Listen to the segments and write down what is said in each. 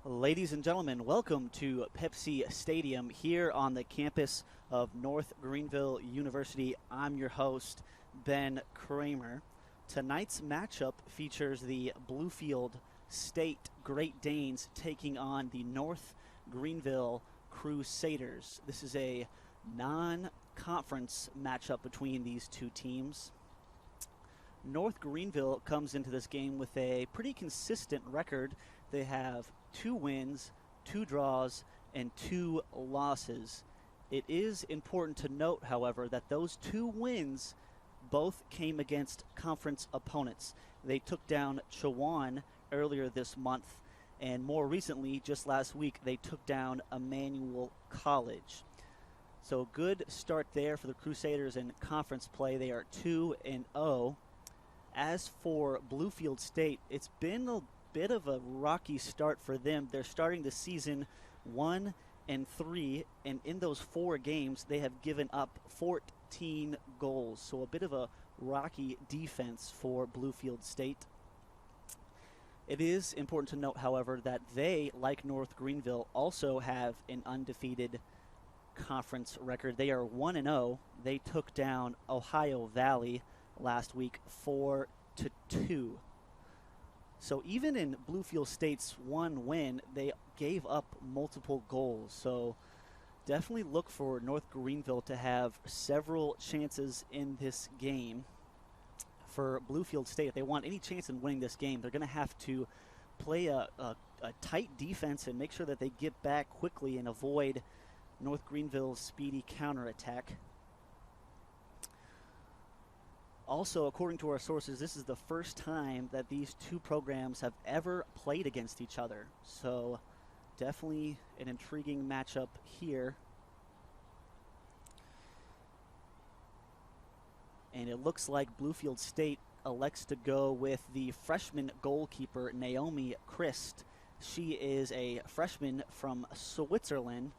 Ladies and gentlemen, welcome to Pepsi Stadium here on the campus of North Greenville University. I'm your host, Ben Kramer. Tonight's matchup features the Bluefield State Great Danes taking on the North Greenville Crusaders. This is a non-conference matchup between these two teams. North Greenville comes into this game with a pretty consistent record. They have 2 wins, 2 draws, and 2 losses. It is important to note, however, that those 2 wins both came against conference opponents. They took down Chowan earlier this month, and more recently, just last week, they took down Emmanuel College. So good start there for the Crusaders in conference play. They are 2-0. As for Bluefield State, it's been a bit of a rocky start for them. They're starting the season 1-3, and in those 4 games, they have given up 14 goals. So a bit of a rocky defense for Bluefield State. It is important to note, however, that they, like North Greenville, also have an undefeated conference record. They are 1-0. They took down Ohio Valley last week 4-2. So even in Bluefield State's 1 win, they gave up multiple goals. So definitely look for North Greenville to have several chances in this game. For Bluefield State, if they want any chance in winning this game, they're going to have to play a tight defense and make sure that they get back quickly and avoid North Greenville's speedy counterattack. Also, according to our sources, this is the first time that these 2 programs have ever played against each other. So definitely an intriguing matchup here. And it looks like Bluefield State elects to go with the freshman goalkeeper, Naomi Christ. She is a freshman from Switzerland.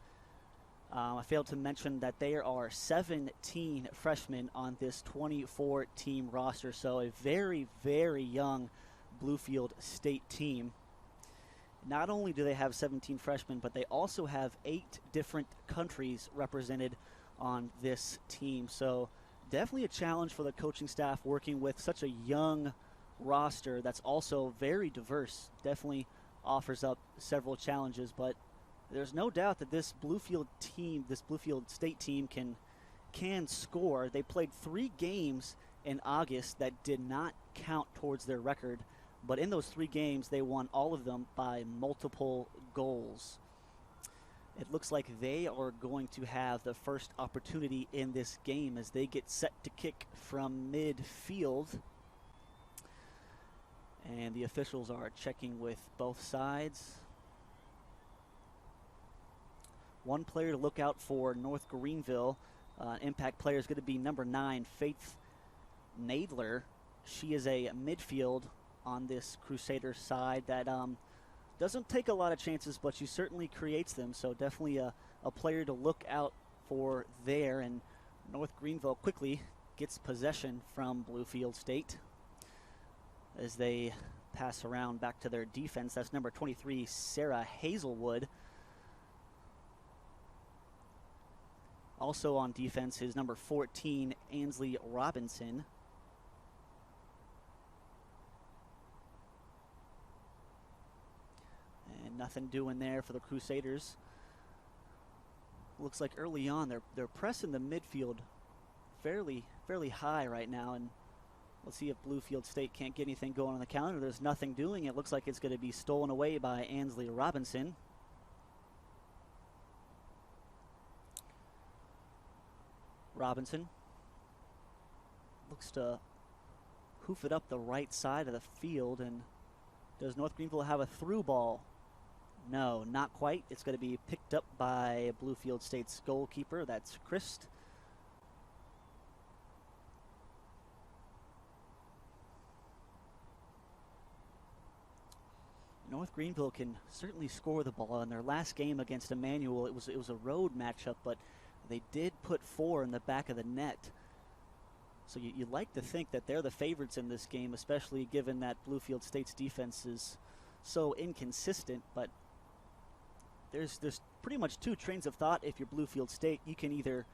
I failed to mention that there are 17 freshmen on this 24-team roster, so a very, very young Bluefield State team. Not only do they have 17 freshmen, but they also have 8 different countries represented on this team. So definitely a challenge for the coaching staff working with such a young roster that's also very diverse. Definitely offers up several challenges, but there's no doubt that this Bluefield State team can score. They played 3 games in August that did not count towards their record, but in those 3 games, they won all of them by multiple goals. It looks like they are going to have the first opportunity in this game as they get set to kick from midfield. And the officials are checking with both sides. 1 player to look out for North Greenville. Impact player is going to be number 9, Faith Nadler. She is a midfield on this Crusader side that doesn't take a lot of chances, but she certainly creates them. So definitely a player to look out for there. And North Greenville quickly gets possession from Bluefield State as they pass around back to their defense. That's number 23, Sarah Hazelwood. Also on defense is number 14, Ansley Robinson. And nothing doing there for the Crusaders. Looks like early on they're pressing the midfield fairly high right now, and let's see if Bluefield State can't get anything going on the counter. There's nothing doing. It looks like it's going to be stolen away by Ansley Robinson. Robinson looks to hoof it up the right side of the field. And does North Greenville have a through ball? No, not quite. It's going to be picked up by Bluefield State's goalkeeper. That's Christ. North Greenville can certainly score the ball. In their last game against Emmanuel, it was a road matchup, but they did put 4 in the back of the net. So you'd like to think that they're the favorites in this game, especially given that Bluefield State's defense is so inconsistent, but there's pretty much two trains of thought if you're Bluefield State. You can either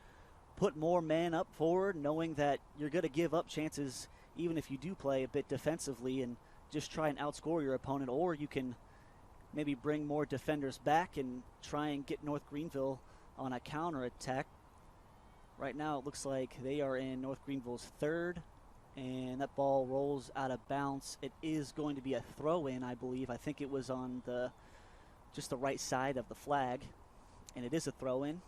put more men up forward knowing that you're going to give up chances even if you do play a bit defensively and just try and outscore your opponent, or you can maybe bring more defenders back and try and get North Greenville on a counterattack. Right now it looks like they are in North Greenville's third, and that ball rolls out of bounds. It is going to be a throw-in, I believe. I think it was on just the right side of the flag, and it is a throw-in.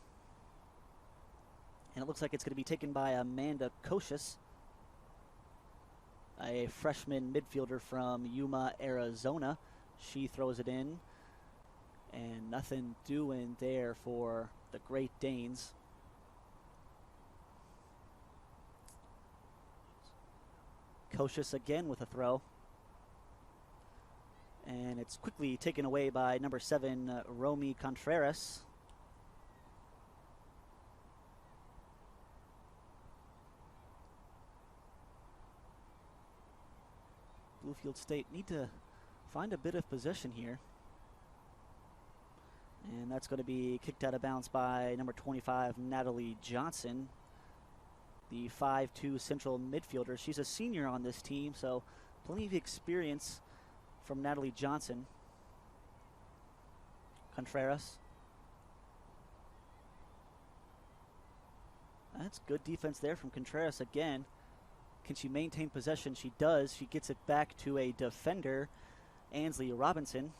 And it looks like it's going to be taken by Amanda Kocius, a freshman midfielder from Yuma, Arizona. She throws it in, and nothing doing there for the Great Danes. Kocius again with a throw, and it's quickly taken away by number 7, Romy Contreras. Bluefield State need to find a bit of possession here. And that's going to be kicked out of bounds by number 25, Natalie Johnson, the 5'2" central midfielder. She's a senior on this team, so plenty of experience from Natalie Johnson. Contreras. That's good defense there from Contreras again. Can she maintain possession? She does. She gets it back to a defender, Ansley Robinson.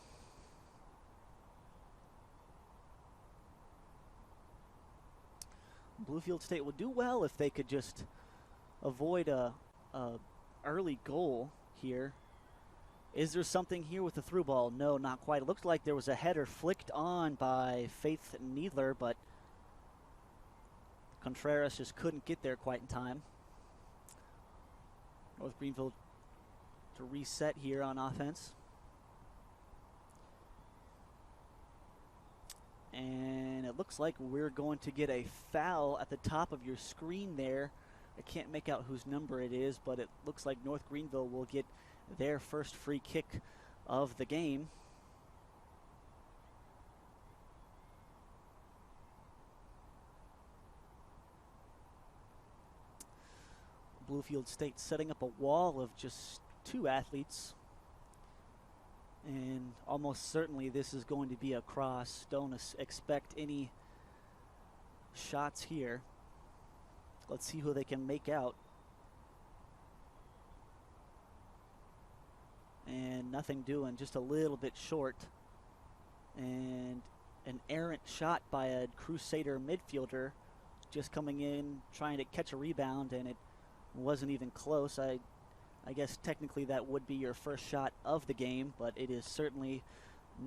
Bluefield State would do well if they could just avoid a early goal here. Is there something here with the through ball? No, not quite. It looked like there was a header flicked on by Faith Needler, but Contreras just couldn't get there quite in time. North Greenville to reset here on offense. And it looks like we're going to get a foul at the top of your screen there. I can't make out whose number it is, but it looks like North Greenville will get their first free kick of the game. Bluefield State setting up a wall of just 2 athletes. And almost certainly this is going to be a cross. Don't expect any shots here. Let's see who they can make out. And nothing doing, just a little bit short. And an errant shot by a Crusader midfielder just coming in, trying to catch a rebound, and it wasn't even close. I guess technically that would be your first shot of the game, but it is certainly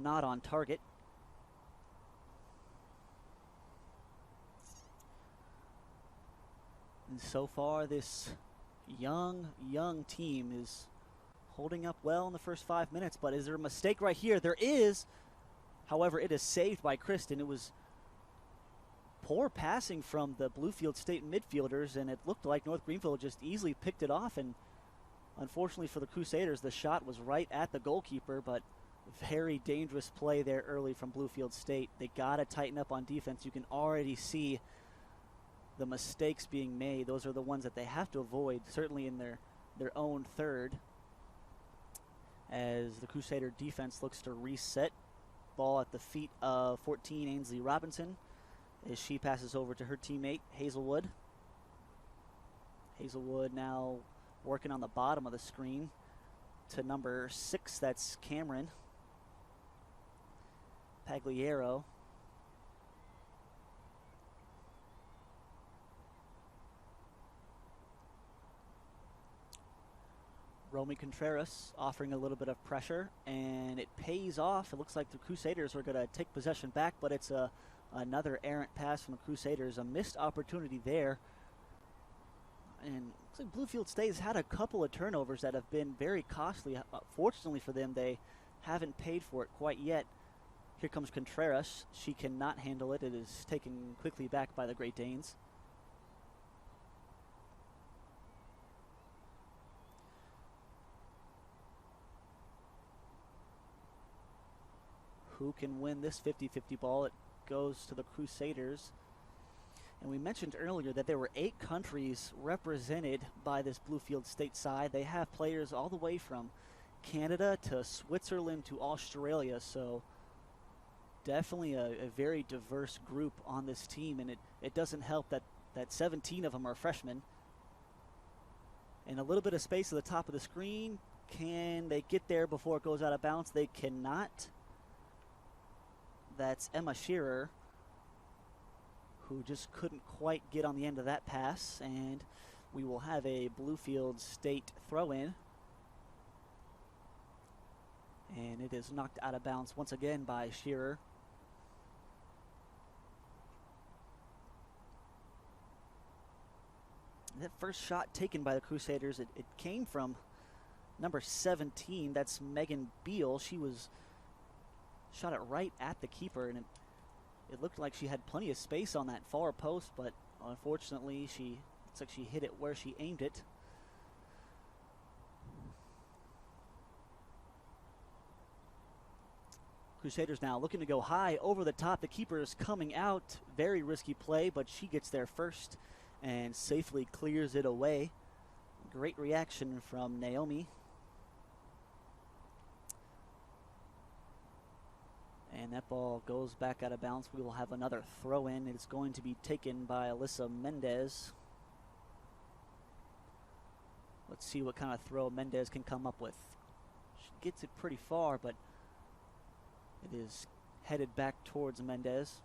not on target. And so far this young team is holding up well in the first 5 minutes, but is there a mistake right here? There is. However, it is saved by Kristen. It was poor passing from the Bluefield State midfielders, and it looked like North Greenville just easily picked it off, and unfortunately for the Crusaders, the shot was right at the goalkeeper, but very dangerous play there early from Bluefield State. They got to tighten up on defense. You can already see the mistakes being made. Those are the ones that they have to avoid, certainly in their own third, as the Crusader defense looks to reset. Ball at the feet of 14, Ainsley Robinson, as she passes over to her teammate, Hazelwood. Hazelwood now working on the bottom of the screen to number 6, that's Cameron Pagliaro. Romy Contreras offering a little bit of pressure, and it pays off. It looks like the Crusaders are going to take possession back, but it's another errant pass from the Crusaders. A missed opportunity there. And it looks like Bluefield State has had a couple of turnovers that have been very costly. Fortunately for them, they haven't paid for it quite yet. Here comes Contreras. She cannot handle it. It is taken quickly back by the Great Danes. who can win this 50-50 ball. It goes to the Crusaders. And we mentioned earlier that there were 8 countries represented by this Bluefield State side. They have players all the way from Canada to Switzerland to Australia, so definitely a very diverse group on this team, and it doesn't help that 17 of them are freshmen. And a little bit of space at the top of the screen. Can they get there before it goes out of bounds? They cannot. That's Emma Shearer, who just couldn't quite get on the end of that pass, and we will have a Bluefield State throw-in. And it is knocked out of bounds once again by Shearer. That first shot taken by the Crusaders, it came from number 17. That's Megan Beal. She shot it right at the keeper, and it looked like she had plenty of space on that far post, but unfortunately, looks like she hit it where she aimed it. Crusaders now looking to go high over the top. The keeper is coming out. Very risky play, but she gets there first and safely clears it away. Great reaction from Naomi. And that ball goes back out of bounds. We will have another throw in. It's going to be taken by Alyssa Mendez. Let's see what kind of throw Mendez can come up with. She gets it pretty far, but it is headed back towards Mendez,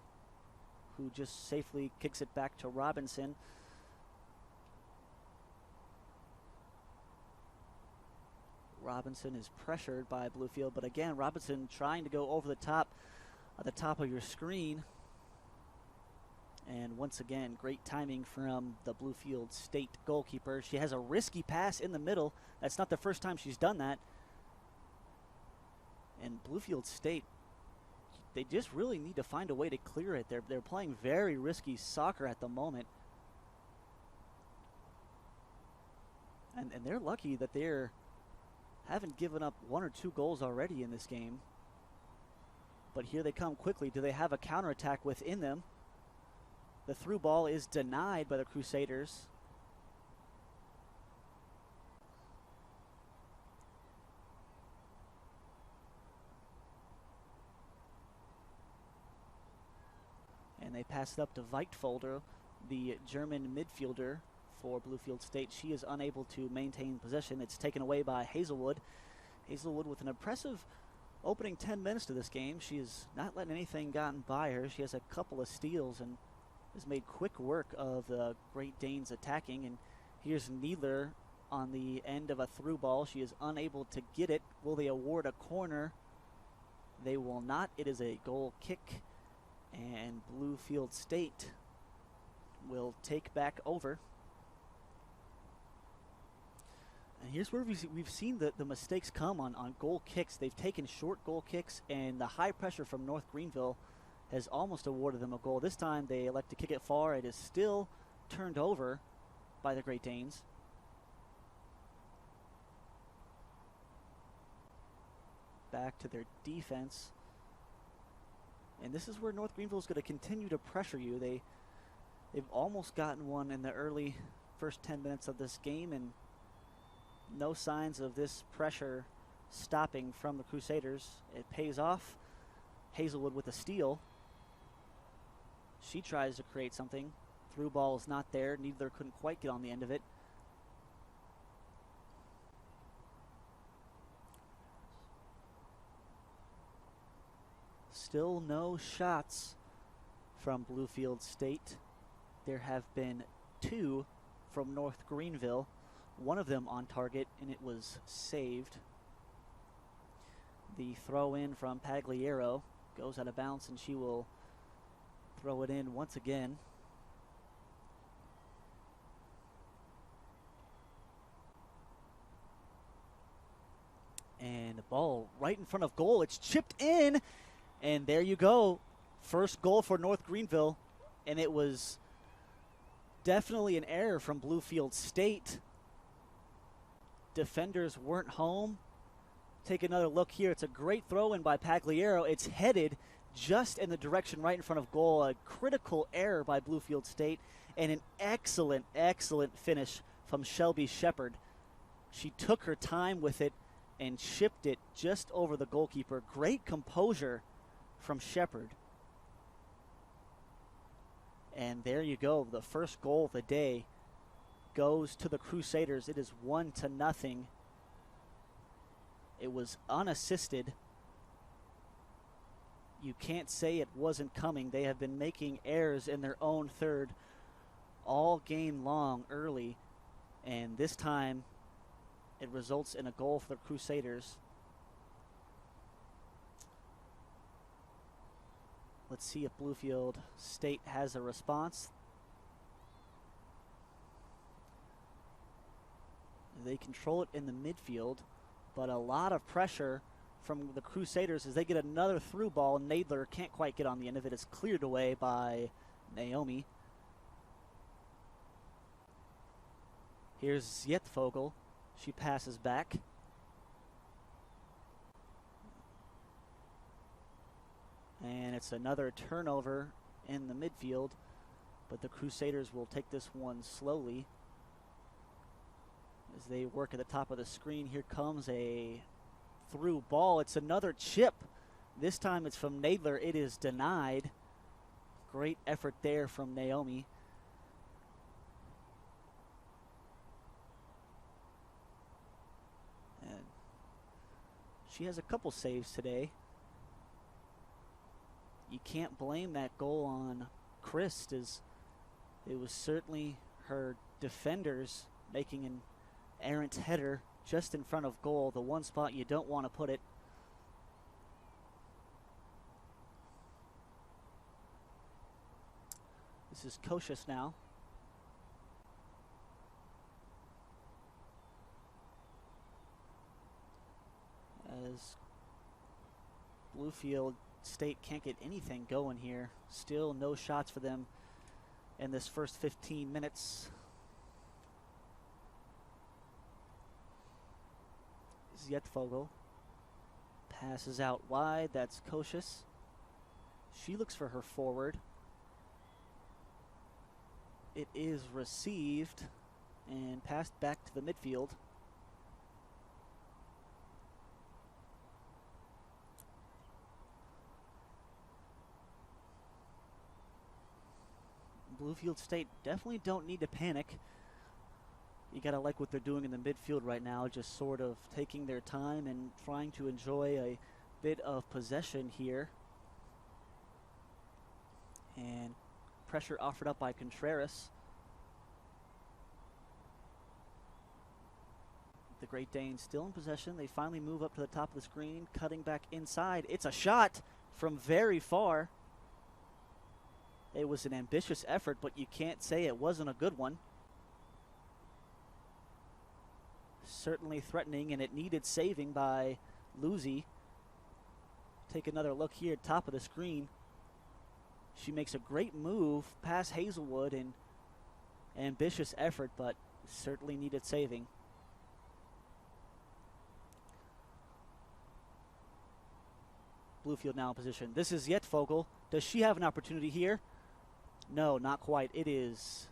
who just safely kicks it back to Robinson. Robinson is pressured by Bluefield, but again, Robinson trying to go over the top at the top of your screen. And once again, great timing from the Bluefield State goalkeeper. She has a risky pass in the middle. That's not the first time she's done that. And Bluefield State, they just really need to find a way to clear it. They're playing very risky soccer at the moment. And they're lucky that they're haven't given up 1 or 2 goals already in this game. But here they come quickly. Do they have a counterattack within them? The through ball is denied by the Crusaders. And they pass it up to Weitfolder, the German midfielder for Bluefield State. She is unable to maintain possession. It's taken away by Hazelwood. Hazelwood with an impressive opening 10 minutes to this game. She is not letting anything gotten by her. She has a couple of steals and has made quick work of the Great Danes attacking. And here's Needler on the end of a through ball. She is unable to get it. Will they award a corner? They will not. It is a goal kick, and Bluefield State will take back over. And here's where we've seen the mistakes come on goal kicks. They've taken short goal kicks, and the high pressure from North Greenville has almost awarded them a goal. This time they elect to kick it far. It is still turned over by the Great Danes. Back to their defense. And this is where North Greenville is going to continue to pressure you. They've almost gotten one in the early first 10 minutes of this game, and no signs of this pressure stopping from the Crusaders. It pays off. Hazelwood with a steal. She tries to create something. Through ball is not there. Neither couldn't quite get on the end of it. Still no shots from Bluefield State. There have been 2 from North Greenville. One of them on target, and it was saved. The throw in from Pagliaro goes out of bounds, and she will throw it in once again. And the ball right in front of goal. It's chipped in, and there you go. First goal for North Greenville, and it was definitely an error from Bluefield State. Defenders weren't home. Take another look here. It's a great throw in by Pagliaro. It's headed just in the direction right in front of goal. A critical error by Bluefield State, and an excellent, excellent finish from Shelby Shepard. She took her time with it and chipped it just over the goalkeeper. Great composure from Shepard. And there you go. The first goal of the day goes to the Crusaders. It is 1-0. It was unassisted. You can't say it wasn't coming. They have been making errors in their own third all game long early, and this time it results in a goal for the Crusaders. Let's see if Bluefield State has a response. They control it in the midfield, but a lot of pressure from the Crusaders as they get another through ball. Nadler can't quite get on the end of it. It's cleared away by Naomi. Here's Yetvogel. She passes back. And it's another turnover in the midfield, but the Crusaders will take this one slowly as they work at the top of the screen. Here comes a through ball. It's another chip. This time it's from Nadler. It is denied. Great effort there from Naomi. And she has a couple saves today. You can't blame that goal on Christ, as it was certainly her defenders making an errant header just in front of goal, the one spot you don't want to put it. This is Kocius now. As Bluefield State can't get anything going here. Still no shots for them in this first 15 minutes. Yetvogel passes out wide. That's Kocius. She looks for her forward. It is received and passed back to the midfield. Bluefield State definitely don't need to panic. You gotta like what they're doing in the midfield right now, just sort of taking their time and trying to enjoy a bit of possession here. And pressure offered up by Contreras. The Great Danes still in possession. They finally move up to the top of the screen, cutting back inside. It's a shot from very far. It was an ambitious effort, but you can't say it wasn't a good one. Certainly threatening, and it needed saving by Lucy. Take another look here, top of the screen. She makes a great move past Hazelwood, and ambitious effort, but certainly needed saving. Bluefield now in position. This is Yetvogel. Does she have an opportunity here? No, not quite. It is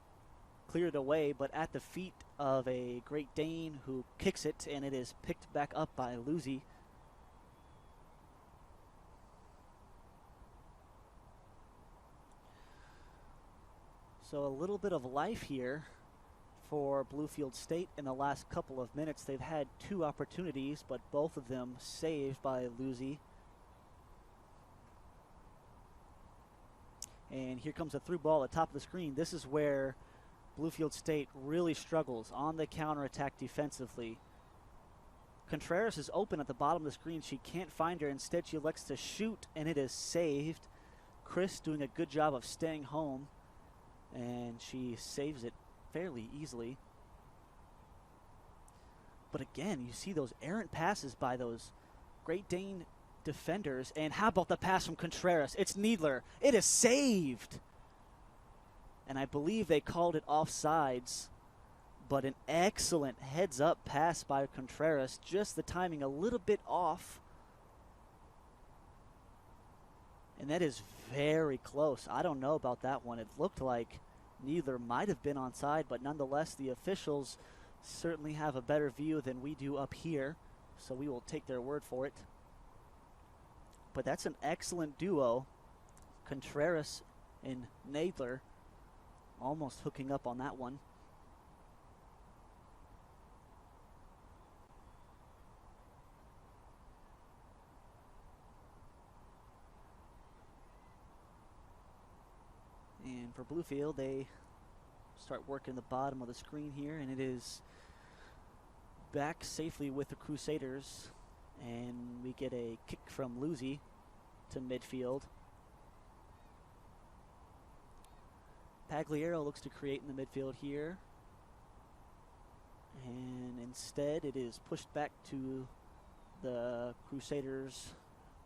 cleared away, but at the feet of a Great Dane who kicks it, and it is picked back up by Lucy. So a little bit of life here for Bluefield State in the last couple of minutes. They've had two opportunities, but both of them saved by Lucy. And here comes a through ball at the top of the screen. This is where Bluefield State really struggles on the counterattack defensively. Contreras is open at the bottom of the screen. She can't find her. Instead, she elects to shoot, and it is saved. Chris doing a good job of staying home, and she saves it fairly easily. But again, you see those errant passes by those Great Dane defenders. And how about the pass from Contreras? It's Needler. It is saved. And I believe they called it offsides. But an excellent heads-up pass by Contreras, just the timing a little bit off. And that is very close. I don't know about that one. It looked like neither might have been onside, but nonetheless, the officials certainly have a better view than we do up here, so we will take their word for it. But that's an excellent duo. Contreras and Nadler almost hooking up on that one. And for Bluefield, they start working the bottom of the screen here, and it is back safely with the Crusaders. And we get a kick from Lucy to midfield. Pagliaro looks to create in the midfield here. And instead, it is pushed back to the Crusaders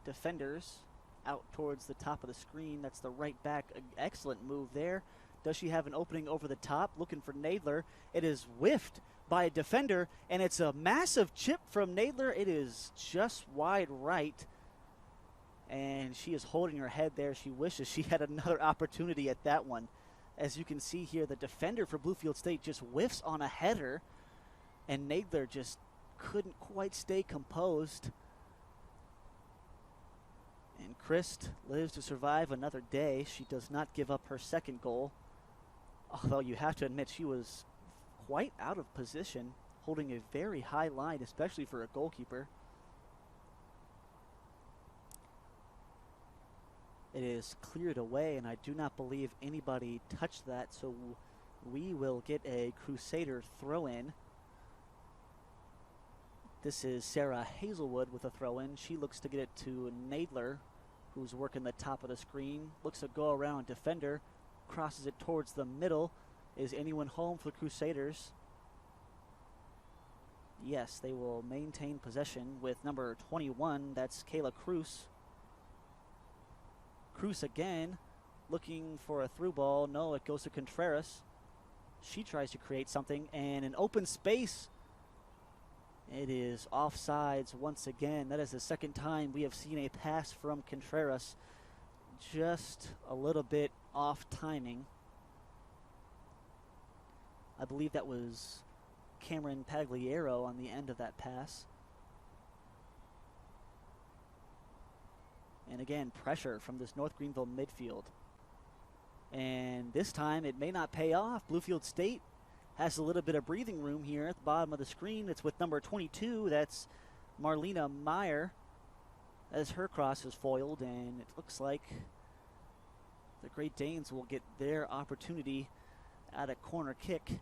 defenders out towards the top of the screen. That's the right back. Excellent move there. Does she have an opening over the top? Looking for Nadler. It is whiffed by a defender, and it's a massive chip from Nadler. It is just wide right, and she is holding her head there. She wishes she had another opportunity at that one. As you can see here, the defender for Bluefield State just whiffs on a header, and Nadler just couldn't quite stay composed. And Christ lives to survive another day. She does not give up her second goal, although you have to admit she was quite out of position, holding a very high line, especially for a goalkeeper. It is cleared away, and I do not believe anybody touched that, so we will get a Crusader throw-in. This is Sarah Hazelwood with a throw-in. She looks to get it to Nadler, who's working the top of the screen. Looks to go around defender, crosses it towards the middle. Is anyone home for the Crusaders? Yes, they will maintain possession with number 21. That's Kayla Cruz. Cruz again, looking for a through ball. No, it goes to Contreras. She tries to create something, and an open space. It is offsides once again. That is the second time we have seen a pass from Contreras. Just a little bit off timing. I believe that was Cameron Pagliaro on the end of that pass. And again, pressure from this North Greenville midfield. And this time it may not pay off. Bluefield State has a little bit of breathing room here at the bottom of the screen. It's with number 22. That's Marlena Meyer, as her cross is foiled. And it looks like the Great Danes will get their opportunity at a corner kick.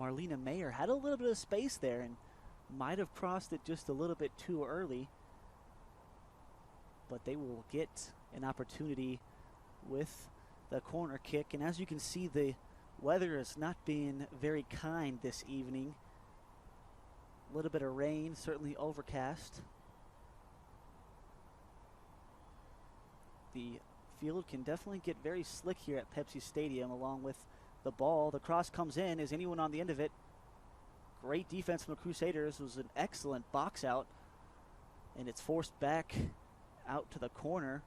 Marlena Meyer had a little bit of space there and might have crossed it just a little bit too early, but they will get an opportunity with the corner kick. And as you can see, the weather has not been very kind this evening. A little bit of rain, certainly overcast. The field can definitely get very slick here at Pepsi Stadium along with the ball. The cross comes in. Is anyone on the end of it? Great defense from the Crusaders. It was an excellent box out, and it's forced back out to the corner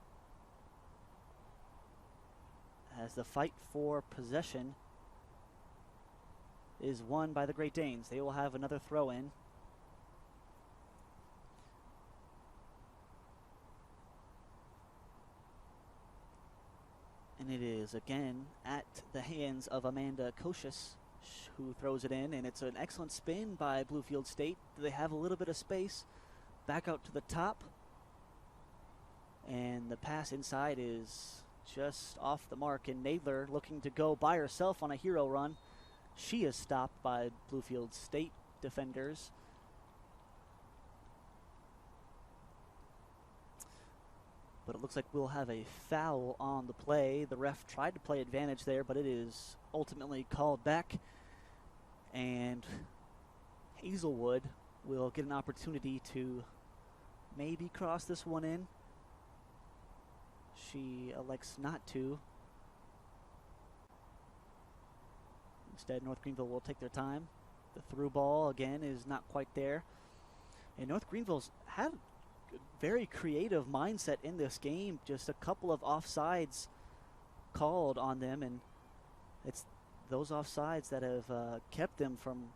as the fight for possession is won by the Great Danes. They will have another throw in. And it is again at the hands of Amanda Kocius, who throws it in, and it's an excellent spin by Bluefield State. They have a little bit of space back out to the top, and the pass inside is just off the mark, and Nadler looking to go by herself on a hero run. She is stopped by Bluefield State defenders. But it looks like we'll have a foul on the play. The ref tried to play advantage there, but it is ultimately called back. And Hazelwood will get an opportunity to maybe cross this one in. She elects not to. Instead, North Greenville will take their time. The through ball, again, is not quite there. And North Greenville's had a very creative mindset in this game. Just a couple of offsides called on them, and it's those offsides that have kept them from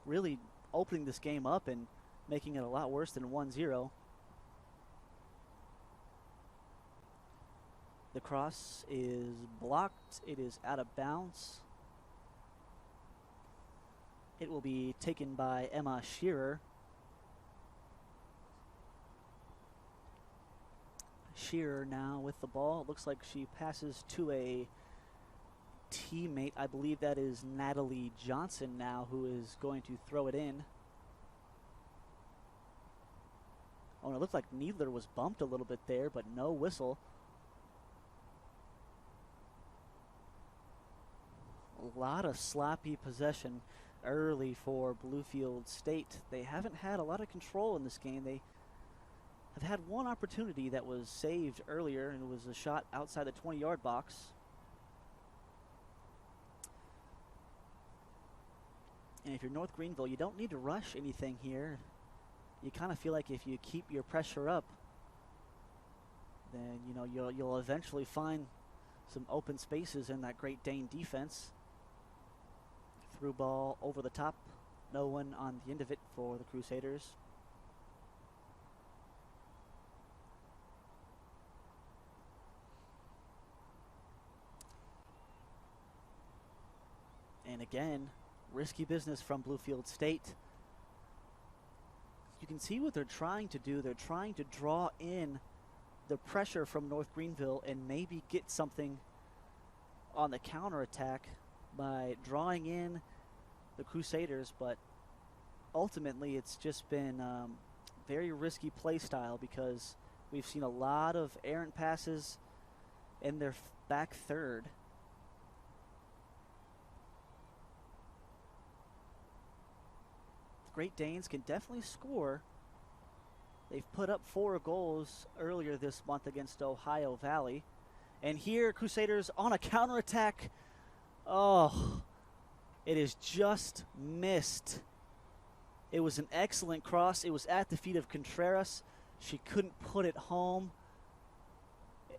really opening this game up and making it a lot worse than 1-0. The cross is blocked. It is out of bounds. It will be taken by Emma Shearer. Shearer now with the ball. It looks like she passes to a teammate. I believe that is Natalie Johnson now, who is going to throw it in. Oh, and it looks like Needler was bumped a little bit there, but no whistle. A lot of sloppy possession early for Bluefield State. They haven't had a lot of control in this game. They have had one opportunity that was saved earlier, and it was a shot outside the 20-yard box. And if you're North Greenville, you don't need to rush anything here. You kind of feel like if you keep your pressure up, then you'll eventually find some open spaces in that Great Dane defense. Through ball over the top. No one on the end of it for the Crusaders. And again, risky business from Bluefield State. You can see what they're trying to do. They're trying to draw in the pressure from North Greenville and maybe get something on the counterattack by drawing in the Crusaders, but ultimately it's just been very risky play style because we've seen a lot of errant passes in their back third. The Great Danes can definitely score. They've put up 4 goals earlier this month against Ohio Valley. And here, Crusaders on a counterattack. Oh, it is just missed. It was an excellent cross. It was at the feet of Contreras. She couldn't put it home.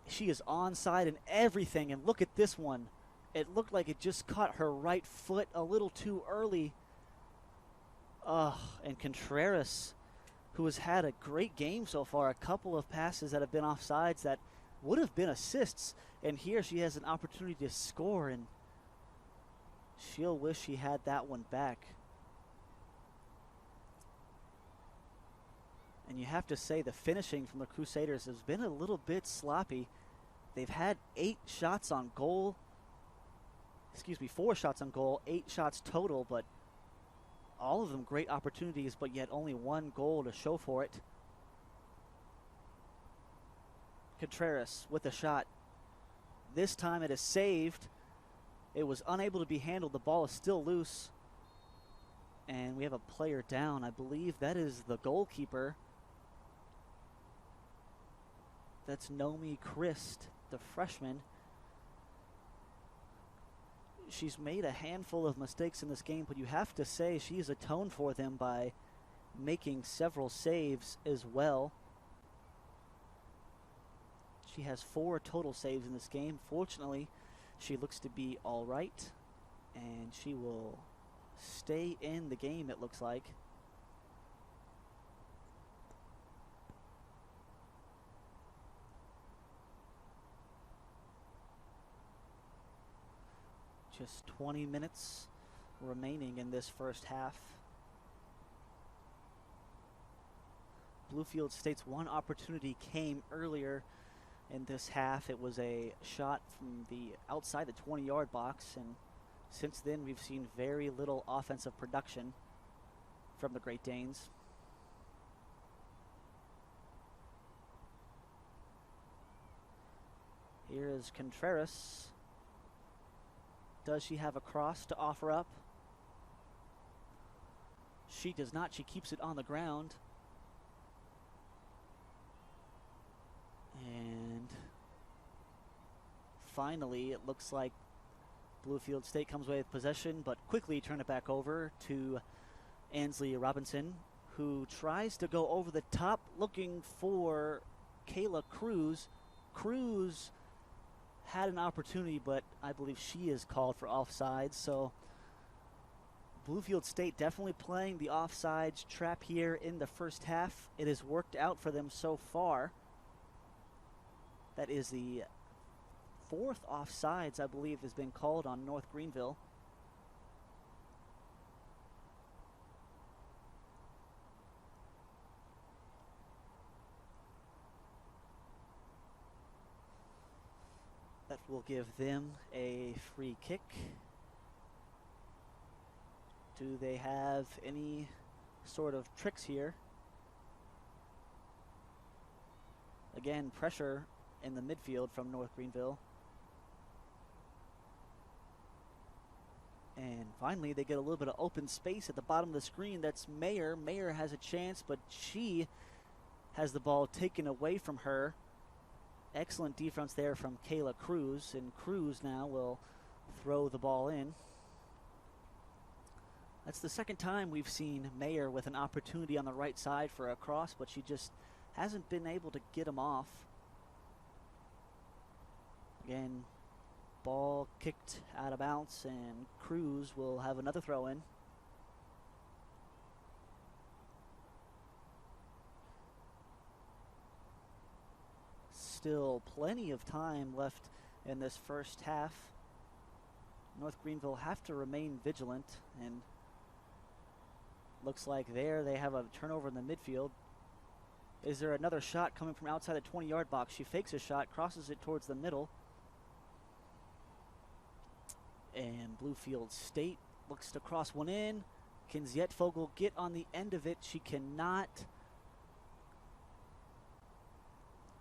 She is onside and everything. And look at this one. It looked like it just caught her right foot a little too early. And Contreras, who has had a great game so far, a couple of passes that have been offsides that would have been assists. And here she has an opportunity to score, and she'll wish she had that one back. And you have to say the finishing from the Crusaders has been a little bit sloppy. They've had 8 shots on goal. 4 shots on goal, 8 shots total, but all of them great opportunities, but yet only 1 goal to show for it. Contreras with a shot. This time it is saved. It was unable to be handled. The ball is still loose. And we have a player down. I believe that is the goalkeeper. That's Nomi Christ, the freshman. She's made a handful of mistakes in this game, but you have to say she's atoned for them by making several saves as well. She has 4 total saves in this game. Fortunately, she looks to be all right, and she will stay in the game, it looks like. Just 20 minutes remaining in this first half. Bluefield State's one opportunity came earlier in this half. It was a shot from the outside the 20-yard box, and since then we've seen very little offensive production from the Great Danes. Here is Contreras. Does she have a cross to offer up? She does not. She keeps it on the ground. And finally, it looks like Bluefield State comes away with possession, but quickly turn it back over to Ansley Robinson, who tries to go over the top looking for Kayla Cruz. Cruz had an opportunity, but I believe she is called for offsides. So Bluefield State definitely playing the offsides trap here in the first half. It has worked out for them so far. That is the fourth offsides, I believe, has been called on North Greenville. That will give them a free kick. Do they have any sort of tricks here? Again, pressure in the midfield from North Greenville. And finally, they get a little bit of open space at the bottom of the screen. That's Mayer. Mayer has a chance, but she has the ball taken away from her. Excellent defense there from Kayla Cruz, and Cruz now will throw the ball in. That's the second time we've seen Mayer with an opportunity on the right side for a cross, but she just hasn't been able to get him off. Again, ball kicked out of bounds, and Cruz will have another throw in. Still plenty of time left in this first half. North Greenville have to remain vigilant, and looks like there they have a turnover in the midfield. Is there another shot coming from outside the 20-yard box? She fakes a shot, crosses it towards the middle. And Bluefield State looks to cross one in. Can Zietvogel get on the end of it? She cannot.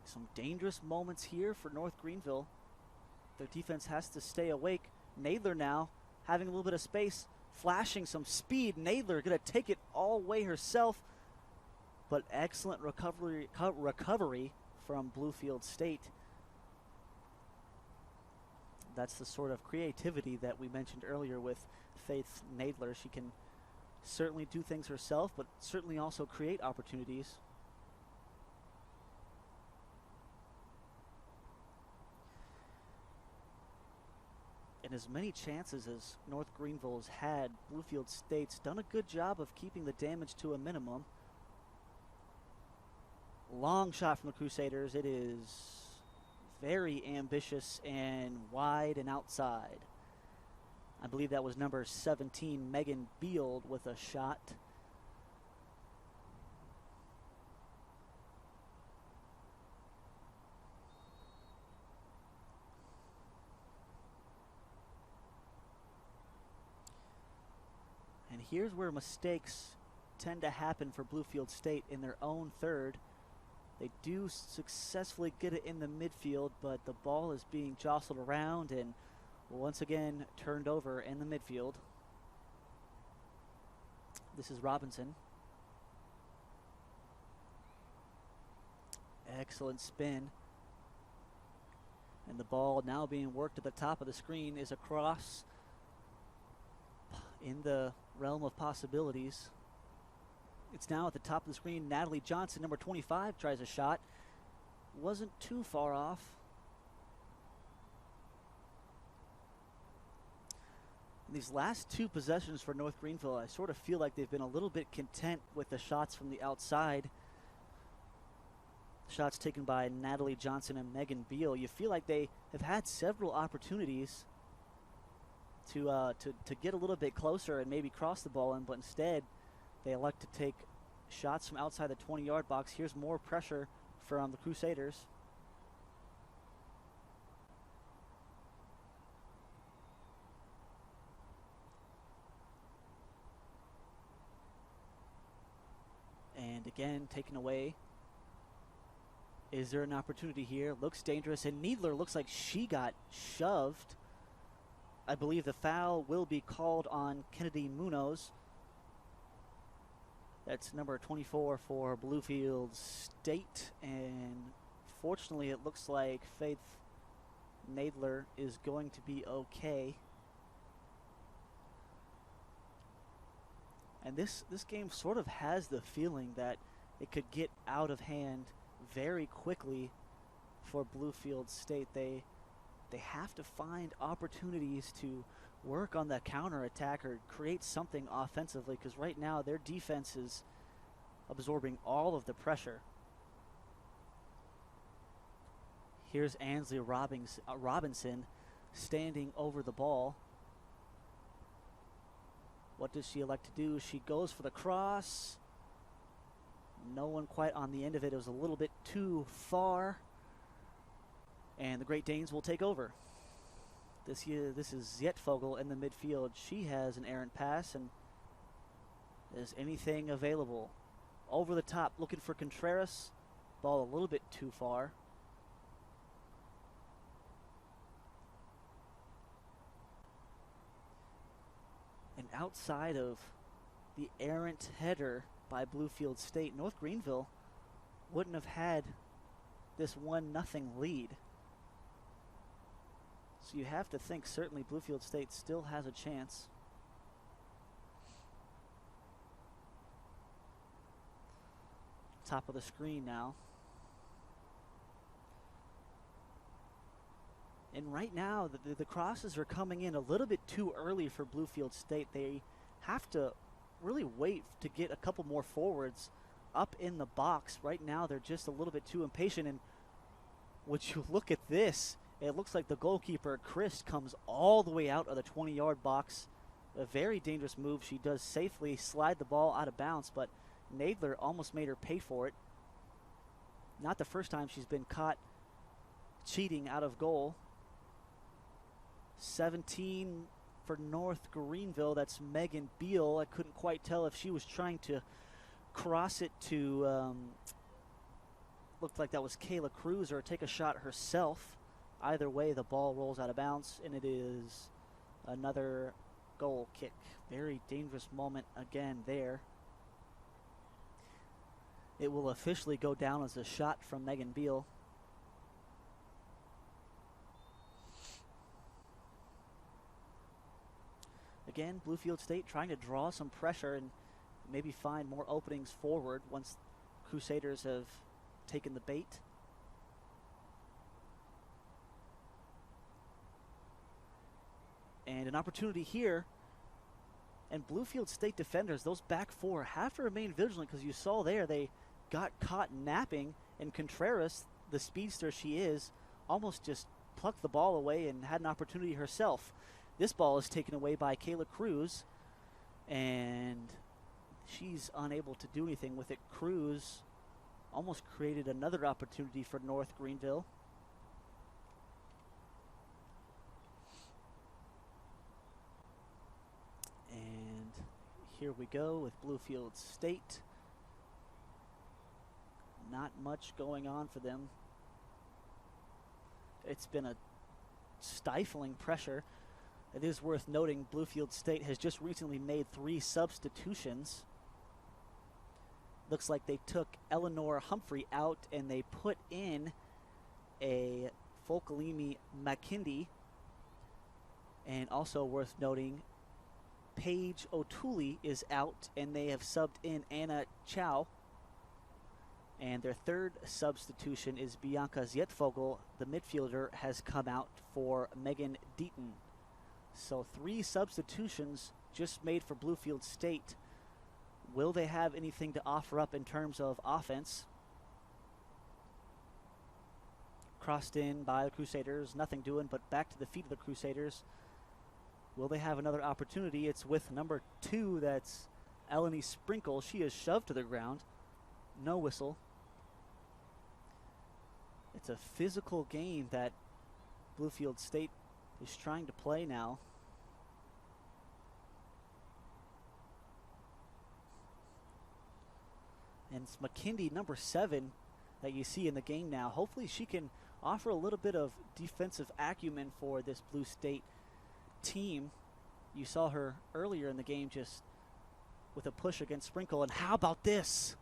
Some dangerous moments here for North Greenville. Their defense has to stay awake. Nadler now having a little bit of space, flashing some speed. Nadler going to take it all way herself, but excellent recovery from Bluefield State. That's the sort of creativity that we mentioned earlier with Faith Nadler. She can certainly do things herself, but certainly also create opportunities. And as many chances as North Greenville's had, Bluefield State's done a good job of keeping the damage to a minimum. Long shot from the Crusaders. It is very ambitious and wide and outside. I believe that was number 17, Megan Beald, with a shot. And here's where mistakes tend to happen for Bluefield State in their own third. They do successfully get it in the midfield, but the ball is being jostled around and once again turned over in the midfield. This is Robinson. Excellent spin. And the ball now being worked at the top of the screen is across in the realm of possibilities. It's now at the top of the screen. Natalie Johnson, number 25, tries a shot. Wasn't too far off. And these last two possessions for North Greenville, I sort of feel like they've been a little bit content with the shots from the outside. Shots taken by Natalie Johnson and Megan Beal. You feel like they have had several opportunities to get a little bit closer and maybe cross the ball in, but instead they elect to take shots from outside the 20-yard box. Here's more pressure from the Crusaders. And again, taken away. Is there an opportunity here? Looks dangerous, and Needler looks like she got shoved. I believe the foul will be called on Kennedy Munoz. That's number 24 for Bluefield State, and fortunately it looks like Faith Nadler is going to be okay. And this game sort of has the feeling that it could get out of hand very quickly for Bluefield State. They have to find opportunities to work on the counterattack or create something offensively, because right now their defense is absorbing all of the pressure. Here's Ansley Robinson standing over the ball. What does she elect to do? She goes for the cross. No one quite on the end of it. It was a little bit too far. And the Great Danes will take over. This is Zietvogel in the midfield. She has an errant pass, and is anything available? Over the top, looking for Contreras. Ball a little bit too far. And outside of the errant header by Bluefield State, North Greenville wouldn't have had this 1-0 lead. So you have to think certainly Bluefield State still has a chance. Top of the screen now. And right now, the crosses are coming in a little bit too early for Bluefield State. They have to really wait to get a couple more forwards up in the box. Right now, they're just a little bit too impatient. And would you look at this? It looks like the goalkeeper, Chris, comes all the way out of the 20-yard box. A very dangerous move. She does safely slide the ball out of bounds, but Nadler almost made her pay for it. Not the first time she's been caught cheating out of goal. 17 for North Greenville. That's Megan Beal. I couldn't quite tell if she was trying to cross it to, looked like that was Kayla Cruz, or take a shot herself. Either way, the ball rolls out of bounds, and it is another goal kick. Very dangerous moment again there. It will officially go down as a shot from Megan Beal. Again, Bluefield State trying to draw some pressure and maybe find more openings forward once Crusaders have taken the bait. And an opportunity here. And Bluefield State defenders, those back four, have to remain vigilant, because you saw there they got caught napping, and Contreras, the speedster she is, almost just plucked the ball away and had an opportunity herself. This ball is taken away by Kayla Cruz, and she's unable to do anything with it. Cruz almost created another opportunity for North Greenville. And here we go with Bluefield State. Not much going on for them. It's been a stifling pressure. It is worth noting Bluefield State has just recently made 3 substitutions. Looks like they took Eleanor Humphrey out and they put in a Folkalimi McKindy. And also worth noting, Paige O'Toole is out and they have subbed in Anna Chow. And their third substitution is Bianca Zietvogel. The midfielder has come out for Megan Deaton. So 3 substitutions just made for Bluefield State. Will they have anything to offer up in terms of offense? Crossed in by the Crusaders, nothing doing, but back to the feet of the Crusaders. Will they have another opportunity? It's with number 2, that's Eleni Sprinkle. She is shoved to the ground. No whistle. It's a physical game that Bluefield State is trying to play now. And it's McKindy, number 7, that you see in the game now. Hopefully she can offer a little bit of defensive acumen for this Blue State team. You saw her earlier in the game just with a push against Sprinkle. And how about this?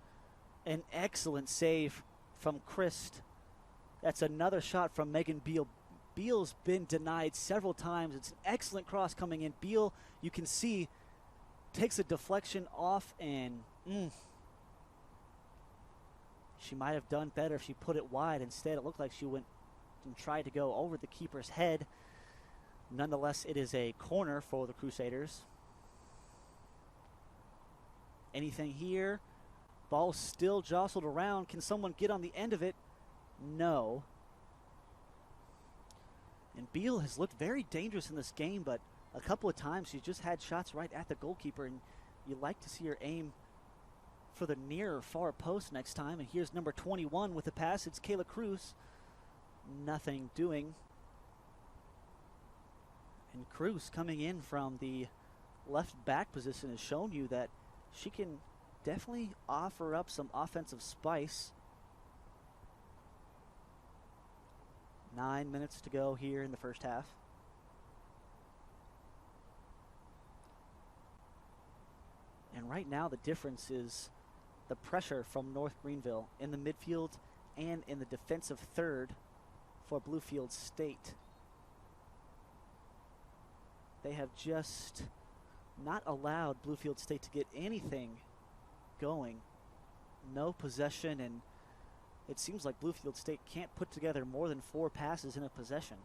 An excellent save from Christ. That's another shot from Megan Beal. Beal's been denied several times. It's an excellent cross coming in. Beal, you can see, takes a deflection off, and she might have done better if she put it wide. Instead, it looked like she went and tried to go over the keeper's head. Nonetheless, it is a corner for the Crusaders. Anything here? Ball still jostled around. Can someone get on the end of it? No. And Beal has looked very dangerous in this game, but a couple of times she's just had shots right at the goalkeeper, and you like to see her aim for the near or far post next time. And here's number 21 with the pass. It's Kayla Cruz. Nothing doing. And Cruz, coming in from the left back position, has shown you that she can definitely offer up some offensive spice. 9 minutes to go here in the first half. And right now the difference is the pressure from North Greenville in the midfield and in the defensive third for Bluefield State. They have just not allowed Bluefield State to get anything going. No possession, and it seems like Bluefield State can't put together more than 4 passes in a possession.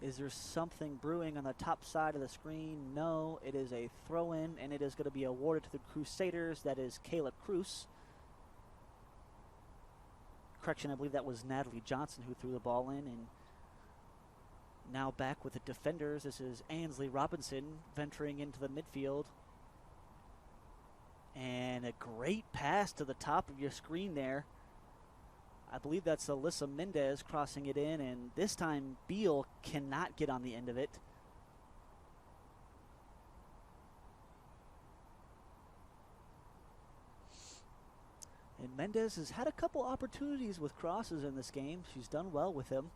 Is there something brewing on the top side of the screen? No, it is a throw-in, and it is going to be awarded to the Crusaders. That is Kayla Cruz. Correction, I believe that was Natalie Johnson who threw the ball in. And now back with the defenders. This is Ansley Robinson venturing into the midfield. And a great pass to the top of your screen there. I believe that's Alyssa Mendez crossing it in, and this time Beal cannot get on the end of it. And Mendez has had a couple opportunities with crosses in this game. She's done well with him.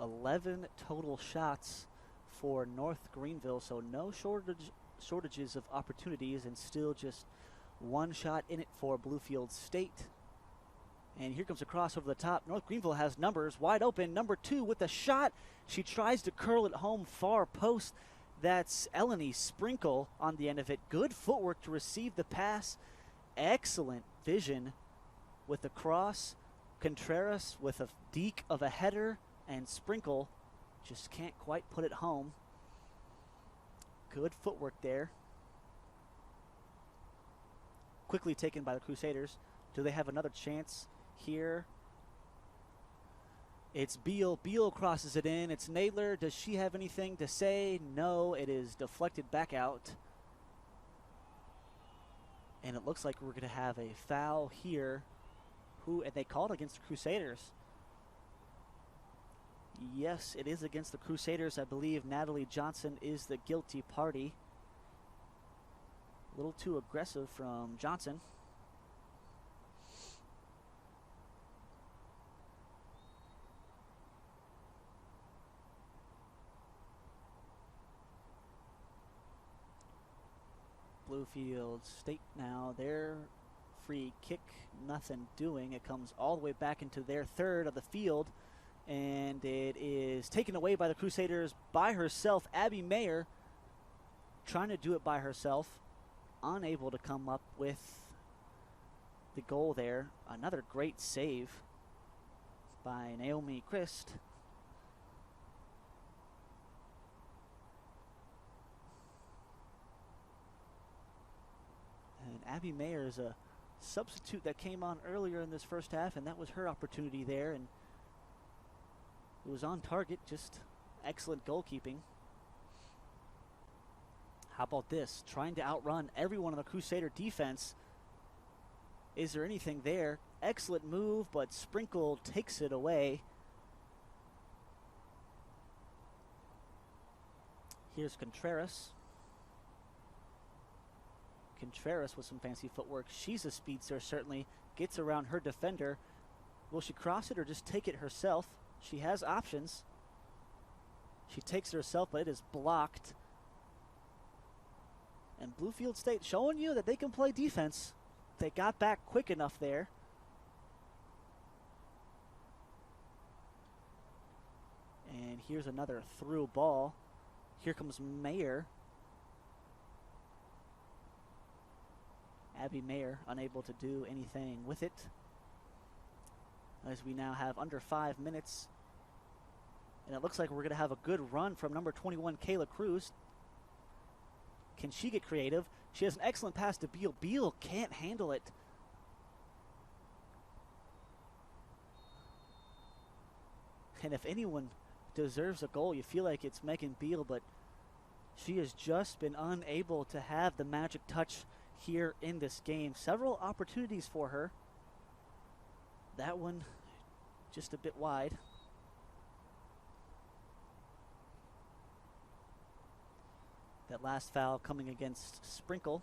$11 total shots for North Greenville, so no shortages of opportunities, and still just 1 shot in it for Bluefield State. And here comes a cross over the top. North Greenville has numbers wide open. Number 2 with a shot. She tries to curl it home far post. That's Eleni Sprinkle on the end of it. Good footwork to receive the pass. Excellent vision with the cross. Contreras with a deke of a header, and Sprinkle just can't quite put it home. Good footwork there. Quickly taken by the Crusaders. Do they have another chance here? It's Beal. Beal crosses it in. It's Nadler. Does she have anything to say? No, it is deflected back out. And it looks like we're going to have a foul here. And they called against the Crusaders. Yes, it is against the Crusaders. I believe Natalie Johnson is the guilty party. A little too aggressive from Johnson. Bluefield State now, their free kick, nothing doing. It comes all the way back into their third of the field, and it is taken away by the Crusaders by herself. Abby Mayer trying to do it by herself, unable to come up with the goal there. Another great save by Naomi Christ. And Abby Mayer is a substitute that came on earlier in this first half, and that was her opportunity there, and it was on target. Just excellent goalkeeping. How about this? Trying to outrun everyone on the Crusader defense. Is there anything there? Excellent move, but Sprinkle takes it away. Here's Contreras. Contreras with some fancy footwork. She's a speedster, certainly. Gets around her defender. Will she cross it or just take it herself? She has options. She takes it herself, but it is blocked. And Bluefield State showing you that they can play defense. They got back quick enough there. And here's another through ball. Here comes Mayer. Abby Mayer unable to do anything with it. As we now have under 5 minutes. And it looks like we're going to have a good run from number 21, Kayla Cruz. Can she get creative? She has an excellent pass to Beal. Beal can't handle it. And if anyone deserves a goal, you feel like it's Megan Beal, but she has just been unable to have the magic touch here in this game. Several opportunities for her. That one just a bit wide. That last foul coming against Sprinkle.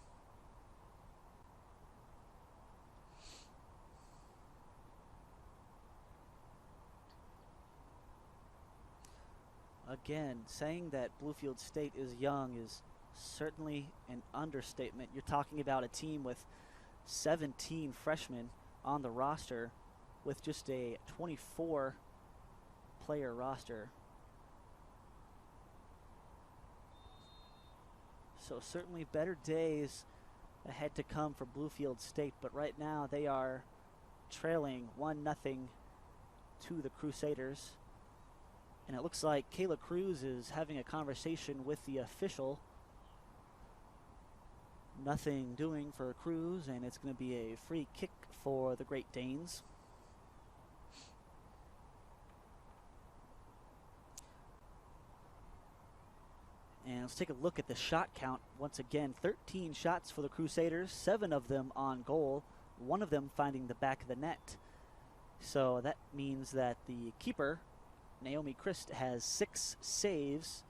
Again, saying that Bluefield State is young is certainly an understatement. You're talking about a team with 17 freshmen on the roster with just a 24-player roster. So certainly better days ahead to come for Bluefield State, but right now they are trailing 1-0 to the Crusaders. And it looks like Kayla Cruz is having a conversation with the official. Nothing doing for Cruz, and it's going to be a free kick for the Great Danes. And let's take a look at the shot count. Once again, 13 shots for the Crusaders, 7 of them on goal, 1 of them finding the back of the net. So that means that the keeper, Naomi Christ, has 6 saves.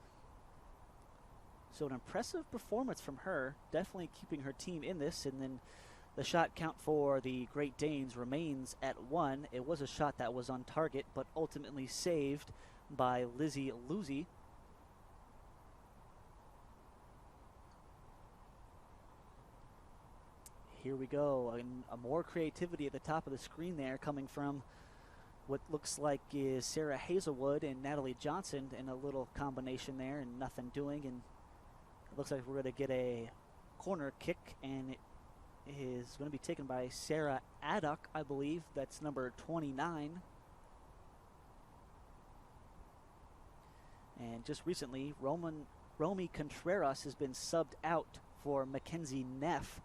So an impressive performance from her, definitely keeping her team in this. And then the shot count for the Great Danes remains at 1. It was a shot that was on target, but ultimately saved by Lizzie Luzi. Here we go, and more creativity at the top of the screen there, coming from what looks like is Sarah Hazelwood and Natalie Johnson in a little combination there, and nothing doing. And it looks like we're going to get a corner kick, and it is going to be taken by Sarah Addock, I believe. That's number 29. And just recently, Romy Contreras has been subbed out for Mackenzie Neff.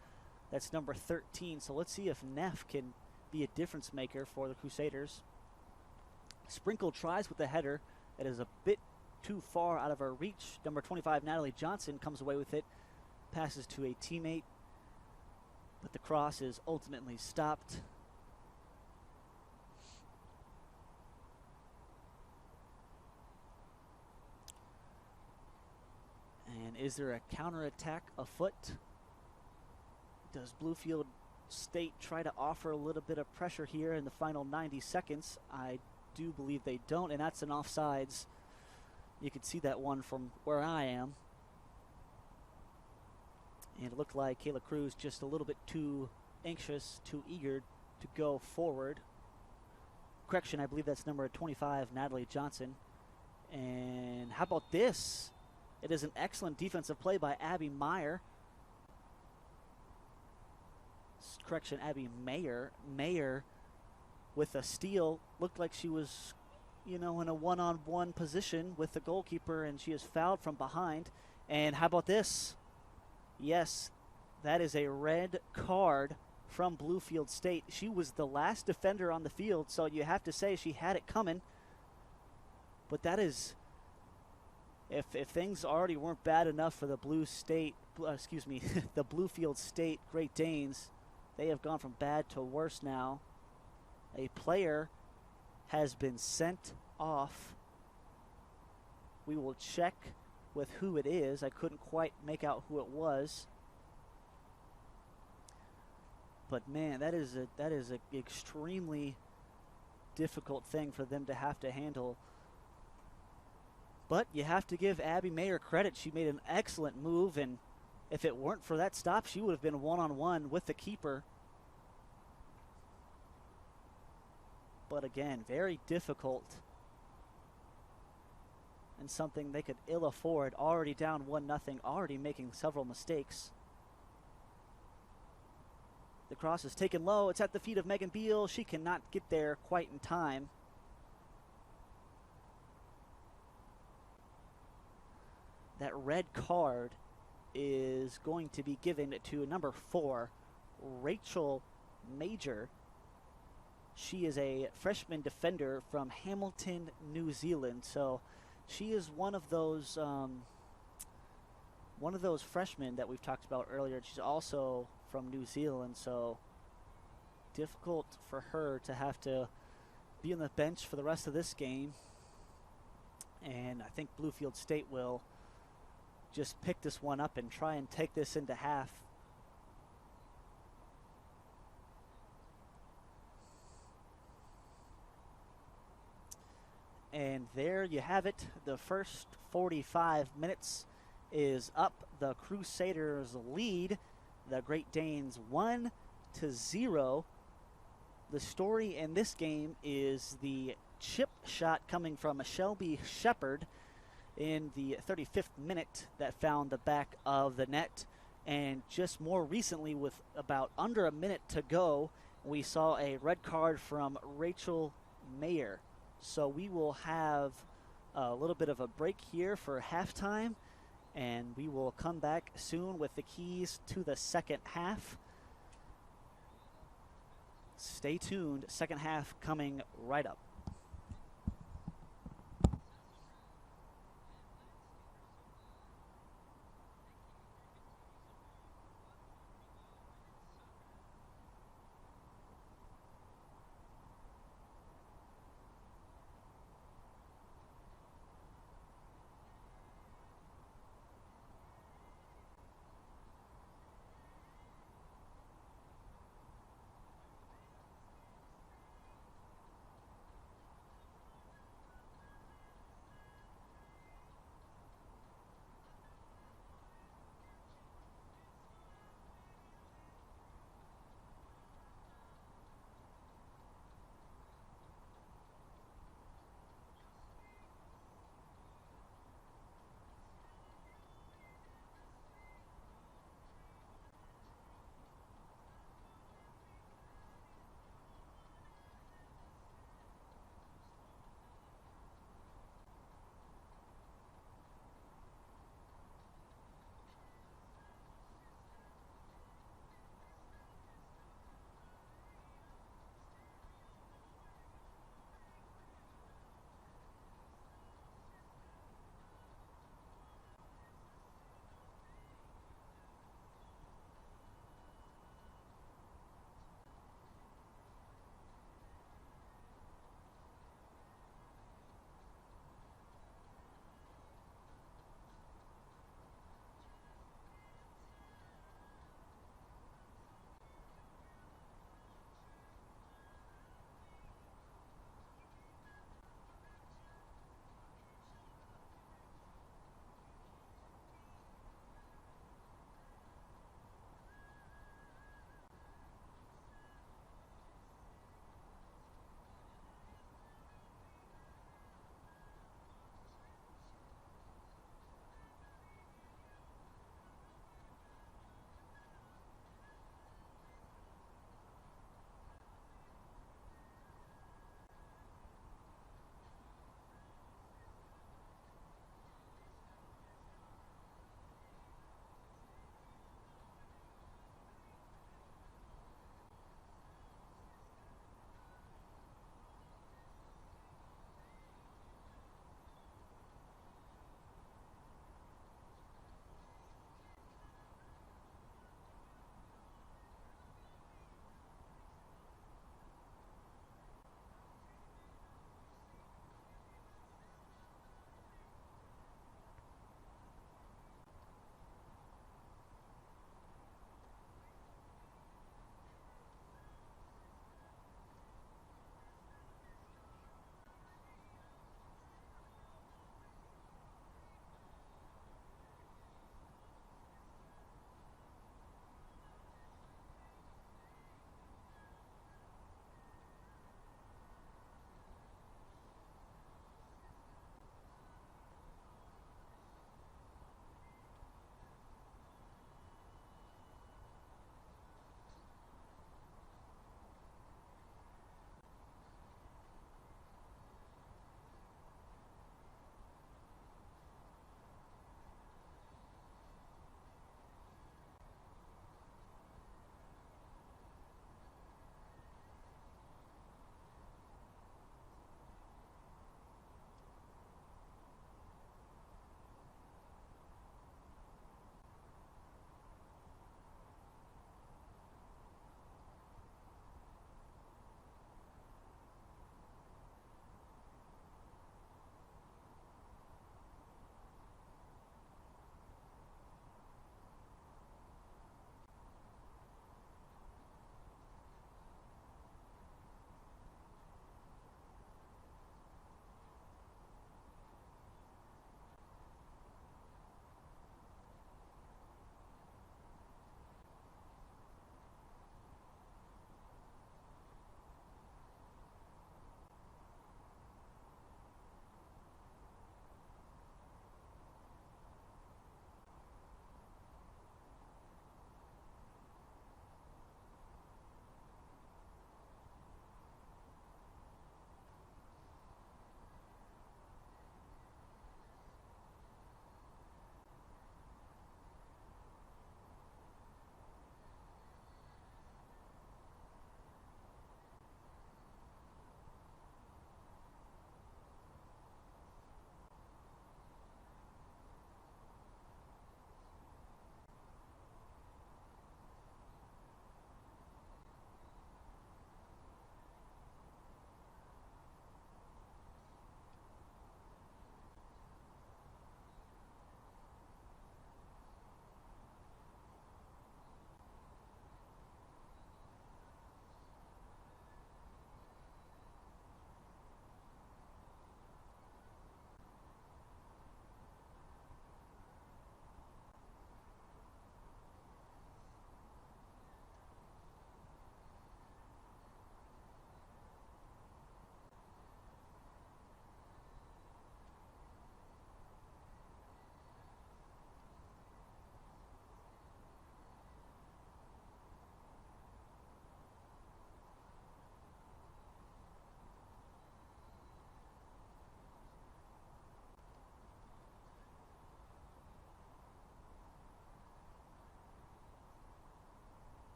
That's number 13. So let's see if Neff can be a difference maker for the Crusaders. Sprinkle tries with the header. It is a bit too far out of her reach. Number 25, Natalie Johnson, comes away with it. Passes to a teammate. But the cross is ultimately stopped. And is there a counterattack afoot? Does Bluefield State try to offer a little bit of pressure here in the final 90 seconds? I do believe they don't, and that's an offsides. You can see that one from where I am. And it looked like Kayla Cruz just a little bit too anxious, too eager to go forward. Correction, I believe that's number 25, Natalie Johnson. And how about this? It is an excellent defensive play by Abby Meyer. Correction, Abby Mayer. Mayer with a steal. Looked like she was, in a one-on-one position with the goalkeeper, and she is fouled from behind. And how about this? Yes, that is a red card from Bluefield State. She was the last defender on the field, so you have to say she had it coming. But that is, if things already weren't bad enough for the the Bluefield State Great Danes, they have gone from bad to worse now. A player has been sent off. We will check with who it is. I couldn't quite make out who it was. But man, that is an extremely difficult thing for them to have to handle. But you have to give Abby Mayer credit. She made an excellent move, and If it weren't for that stop, she would have been one-on-one with the keeper. But again, very difficult and something they could ill afford. Already down 1-0, already making several mistakes. The cross is taken low. It's at the feet of Megan Beal. She cannot get there quite in time. That red card is going to be given to number 4, Rachel Major. She is a freshman defender from Hamilton, New Zealand. So she is one of those freshmen that we've talked about earlier. She's also from New Zealand, so difficult for her to have to be on the bench for the rest of this game. And I think Bluefield State will just pick this one up and try and take this into half. And there you have it. The first 45 minutes is up. The Crusaders lead the Great Danes 1-0. The story in this game is the chip shot coming from Shelby Shepard in the 35th minute that found the back of the net. And just more recently, with about under a minute to go, we saw a red card from Rachel Mayer. So we will have a little bit of a break here for halftime, and we will come back soon with the keys to the second half. Stay tuned, second half coming right up.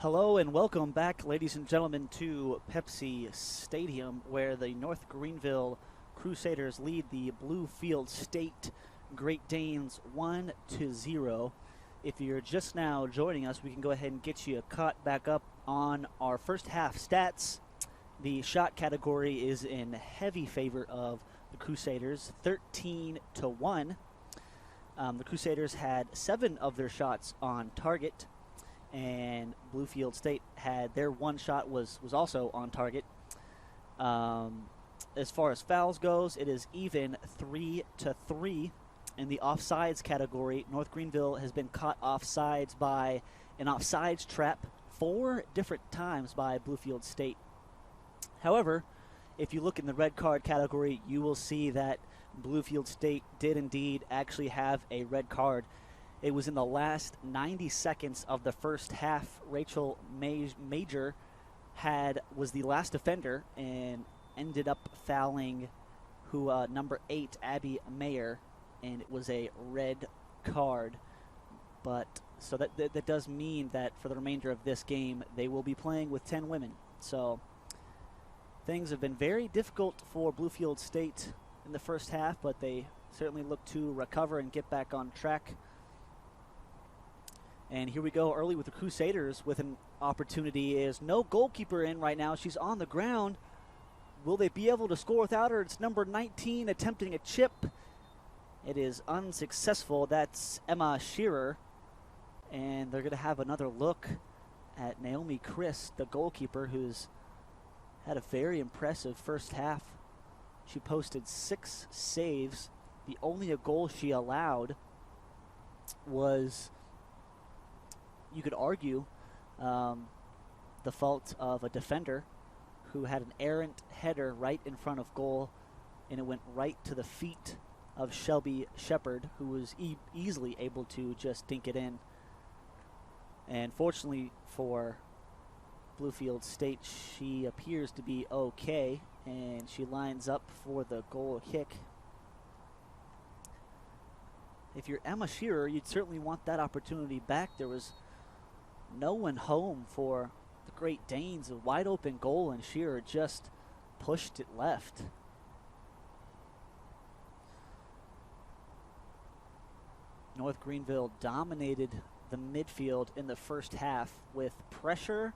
Hello and welcome back, ladies and gentlemen, to Pepsi Stadium, where the North Greenville Crusaders lead the Bluefield State Great Danes 1-0. If you're just now joining us, we can go ahead and get you caught back up on our first half stats. The shot category is in heavy favor of the Crusaders, 13-1. The Crusaders had 7 of their shots on target, and Bluefield State had their one shot was also on target. As far as fouls goes, it is even 3-3. In the offsides category, North Greenville has been caught offsides by an offsides trap 4 different times by Bluefield State. However, if you look in the red card category, you will see that Bluefield State did indeed actually have a red card. It was in the last 90 seconds of the first half. Rachel Major was the last offender and ended up fouling number 8, Abby Mayer, and it was a red card. But so that does mean that for the remainder of this game, they will be playing with 10 women. So things have been very difficult for Bluefield State in the first half, but they certainly look to recover and get back on track. And here we go early with the Crusaders with an opportunity. Is no goalkeeper in right now. She's on the ground. Will they be able to score without her? It's number 19 attempting a chip. It is unsuccessful. That's Emma Shearer. And they're going to have another look at Naomi Chris, the goalkeeper, who's had a very impressive first half. She posted 6 saves. The only goal she allowed was, you could argue, the fault of a defender who had an errant header right in front of goal, and it went right to the feet of Shelby Shepard, who was easily able to just dink it in. And fortunately for Bluefield State, she appears to be okay, and she lines up for the goal kick. If you're Emma Shearer, you'd certainly want that opportunity back. There was no one home for the Great Danes. A wide open goal, and Shearer just pushed it left. North Greenville dominated the midfield in the first half with pressure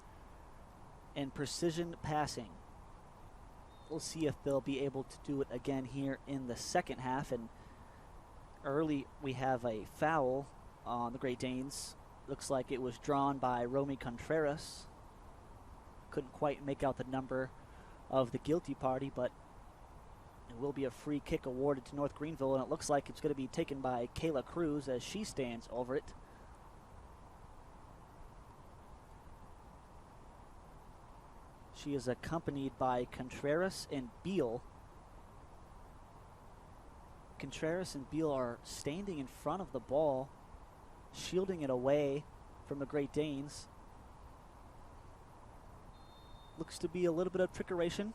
and precision passing. We'll see if they'll be able to do it again here in the second half. And early we have a foul on the Great Danes. Looks like it was drawn by Romy Contreras. Couldn't quite make out the number of the guilty party, but it will be a free kick awarded to North Greenville, and it looks like it's going to be taken by Kayla Cruz as she stands over it. She is accompanied by Contreras and Beal. Contreras and Beal are standing in front of the ball, shielding it away from the Great Danes. Looks to be a little bit of trickeration.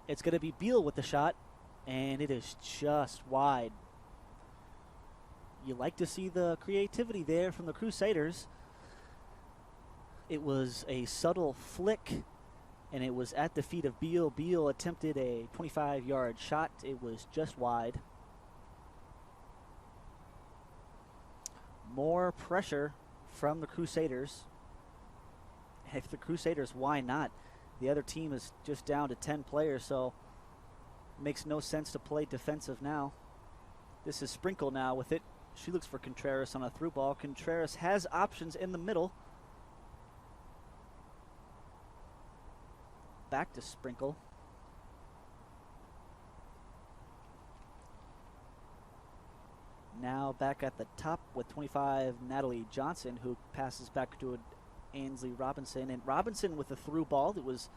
It's going to be Beal with the shot, and it is just wide. You like to see the creativity there from the Crusaders. It was a subtle flick, and it was at the feet of Beal. Beal attempted a 25-yard shot. It was just wide. More pressure from the Crusaders. If the Crusaders, why not? The other team is just down to 10 players, so it makes no sense to play defensive now. This is Sprinkle now with it. She looks for Contreras on a through ball. Contreras has options in the middle. Back to Sprinkle. Now back at the top with 25, Natalie Johnson, who passes back to Ainsley Robinson. And Robinson with a through ball that was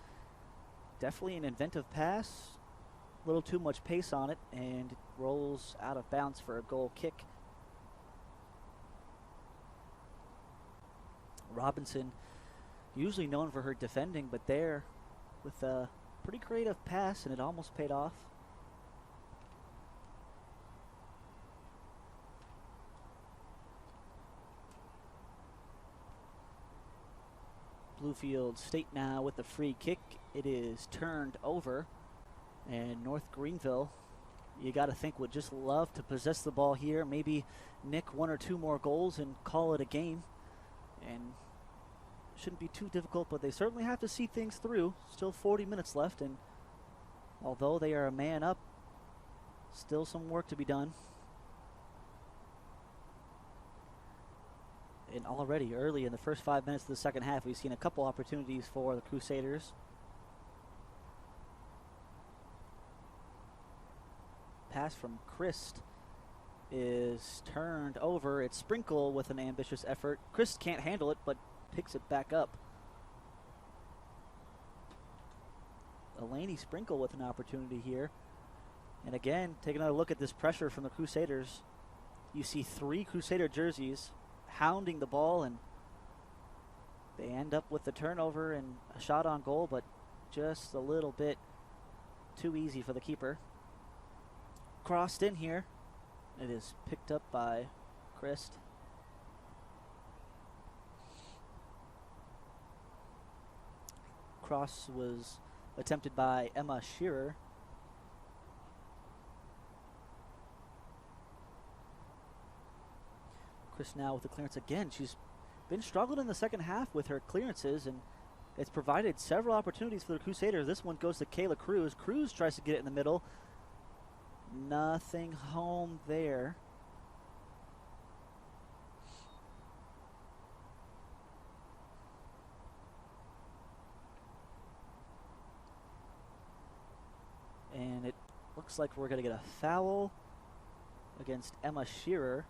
definitely an inventive pass. A little too much pace on it, and it rolls out of bounds for a goal kick. Robinson, usually known for her defending, but there with a pretty creative pass, and it almost paid off. Bluefield State now with the free kick. It is turned over, and North Greenville, you got to think, would just love to possess the ball here, maybe nick one or two more goals and call it a game. And shouldn't be too difficult, but they certainly have to see things through. Still 40 minutes left, and although they are a man up, still some work to be done. And already early in the first 5 minutes of the second half, we've seen a couple opportunities for the Crusaders. Pass from Christ is turned over. It's Sprinkle with an ambitious effort. Christ can't handle it, but picks it back up. Elaney Sprinkle with an opportunity here. And again, take another look at this pressure from the Crusaders. You see 3 Crusader jerseys hounding the ball, and they end up with the turnover and a shot on goal, but just a little bit too easy for the keeper. Crossed in here. It is picked up by Christ. Cross was attempted by Emma Shearer. Chris now with the clearance again. She's been struggling in the second half with her clearances, and it's provided several opportunities for the Crusaders. This one goes to Kayla Cruz. Cruz tries to get it in the middle. Nothing home there. And it looks like we're going to get a foul against Emma Shearer.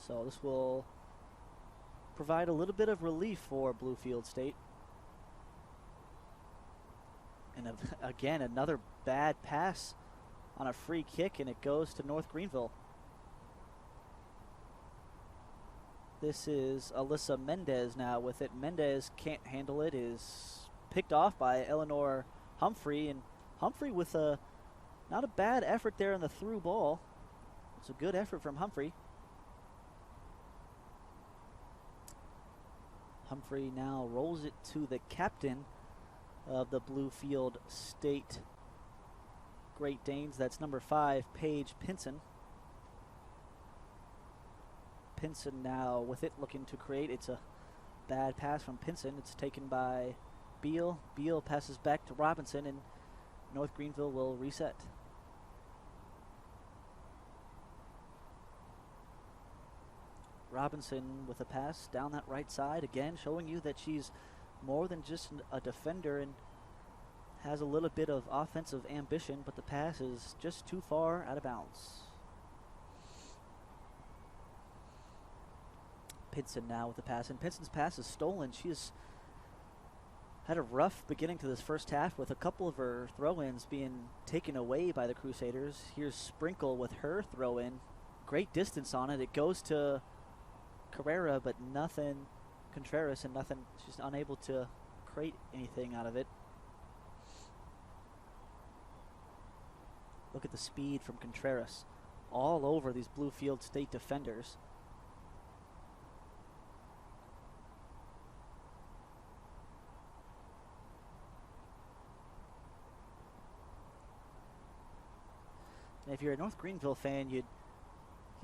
So this will provide a little bit of relief for Bluefield State. And again, another bad pass on a free kick, and it goes to North Greenville. This is Alyssa Mendez now with it. Mendez can't handle it, is picked off by Eleanor Humphrey, and Humphrey with a not a bad effort there in the through ball. It's a good effort from Humphrey. Humphrey now rolls it to the captain of the Bluefield State Great Danes. That's number 5, Paige Pinson. Pinson now with it, looking to create. It's a bad pass from Pinson. It's taken by Beal. Beal passes back to Robinson, and North Greenville will reset. Robinson with a pass down that right side, again showing you that she's more than just a defender and has a little bit of offensive ambition, but the pass is just too far out of bounds. Pinson now with the pass, and Pinson's pass is stolen. She has had a rough beginning to this first half with a couple of her throw-ins being taken away by the Crusaders. Here's Sprinkle with her throw-in. Great distance on it. It goes to Carrera, but nothing. Contreras, and nothing. She's unable to create anything out of it. Look at the speed from Contreras all over these Bluefield State defenders. And if you're a North Greenville fan, you'd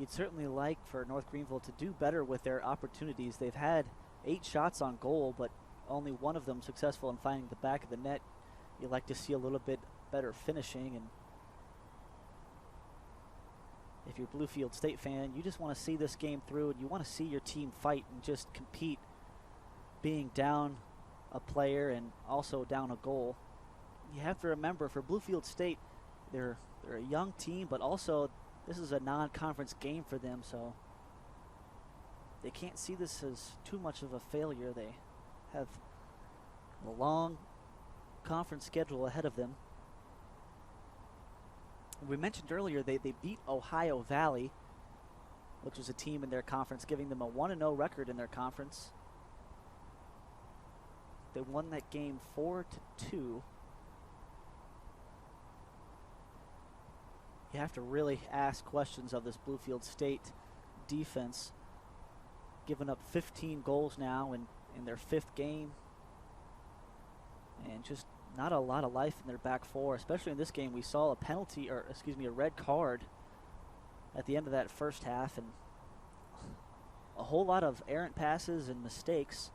certainly like for North Greenville to do better with their opportunities. They've had 8 shots on goal, but only one of them successful in finding the back of the net. You'd like to see a little bit better finishing, and if you're a Bluefield State fan, you just want to see this game through, and you want to see your team fight and just compete, being down a player and also down a goal. You have to remember, for Bluefield State, they're a young team, but also this is a non-conference game for them, so they can't see this as too much of a failure. They have a long conference schedule ahead of them. We mentioned earlier they beat Ohio Valley, which was a team in their conference, giving them a 1-0 record in their conference. They won that game 4-2. You have to really ask questions of this Bluefield State defense. given up 15 goals now in their 5th game. And just not a lot of life in their back four, especially in this game. We saw a penalty, or excuse me, a red card at the end of that first half, and a whole lot of errant passes and mistakes.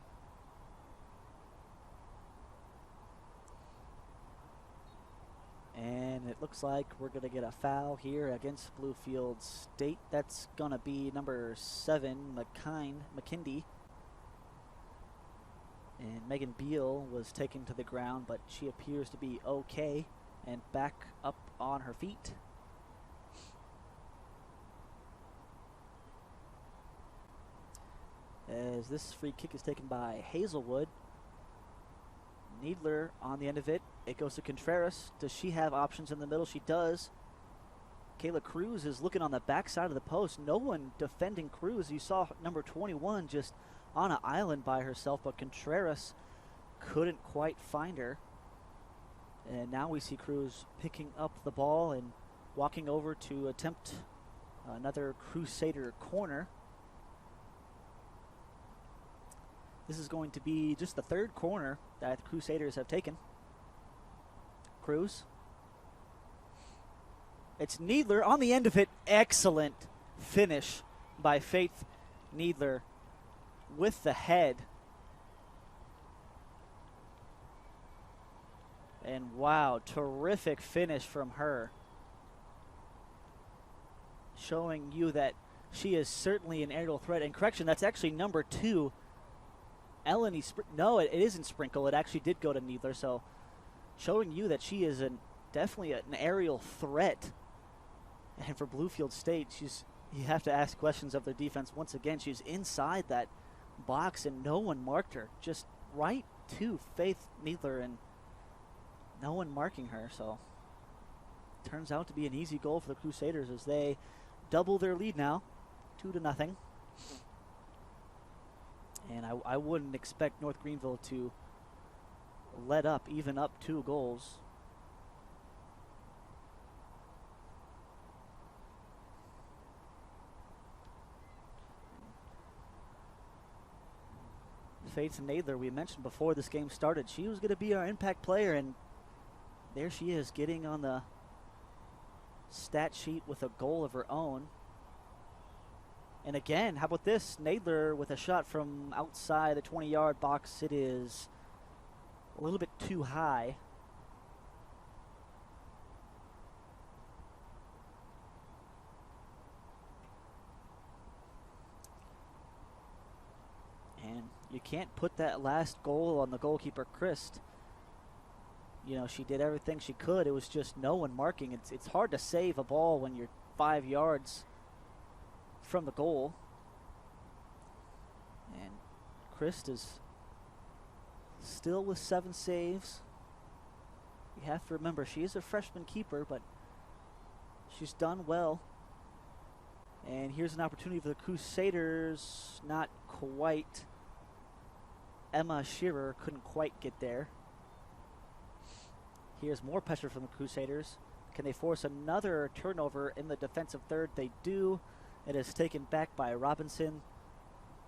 And it looks like we're going to get a foul here against Bluefield State. That's going to be number 7, McKindy. And Megan Beal was taken to the ground, but she appears to be okay and back up on her feet. As this free kick is taken by Hazelwood. Needler on the end of it. It goes to Contreras. Does she have options in the middle? She does. Kayla Cruz is looking on the backside of the post. No one defending Cruz. You saw number 21 just on an island by herself, but Contreras couldn't quite find her. And now we see Cruz picking up the ball and walking over to attempt another Crusader corner. This is going to be just the 3rd corner that the Crusaders have taken. Cruz. It's Needler on the end of it. Excellent finish by Faith Needler with the head. And wow, terrific finish from her. Showing you that she is certainly an aerial threat. And correction, that's actually number 2. Eleni, no, it isn't Sprinkle. It actually did go to Needler. So showing you that she is definitely an aerial threat. And for Bluefield State, you have to ask questions of their defense. Once again, she's inside that box and no one marked her. Just right to Faith Needler and no one marking her. So turns out to be an easy goal for the Crusaders as they double their lead now, 2-0. And I wouldn't expect North Greenville to let up, even up 2 goals. Faith Nadler, we mentioned before this game started, she was going to be our impact player, and there she is getting on the stat sheet with a goal of her own. And again, how about this? Nadler with a shot from outside the 20-yard box. It is a little bit too high. And you can't put that last goal on the goalkeeper, Christ. You know, she did everything she could. It was just no one marking. It's hard to save a ball when you're 5 yards from the goal. And Christ is still with 7 saves. You have to remember, she is a freshman keeper, but she's done well. And here's an opportunity for the Crusaders. Not quite. Emma Shearer couldn't quite get there. Here's more pressure from the Crusaders. Can they force another turnover in the defensive third? They do. It is taken back by Robinson.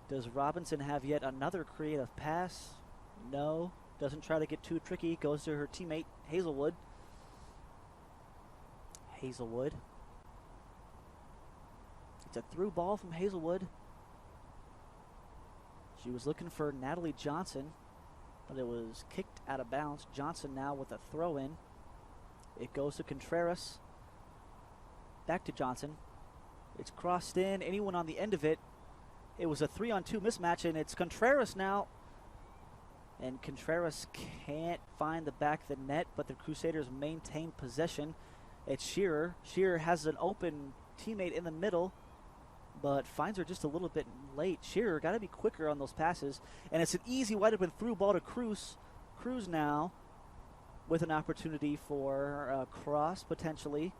Does Robinson have yet another creative pass? No. Doesn't try to get too tricky. Goes to her teammate, Hazelwood. Hazelwood. It's a through ball from Hazelwood. She was looking for Natalie Johnson, but it was kicked out of bounds. Johnson now with a throw in. It goes to Contreras. Back to Johnson. It's crossed in. Anyone on the end of it. It was a 3-on-2 mismatch, and it's Contreras now. And Contreras can't find the back of the net, but the Crusaders maintain possession. It's Shearer. Shearer has an open teammate in the middle, but finds her just a little bit late. Shearer got to be quicker on those passes. And it's an easy wide open through ball to Cruz. Cruz now with an opportunity for a cross potentially.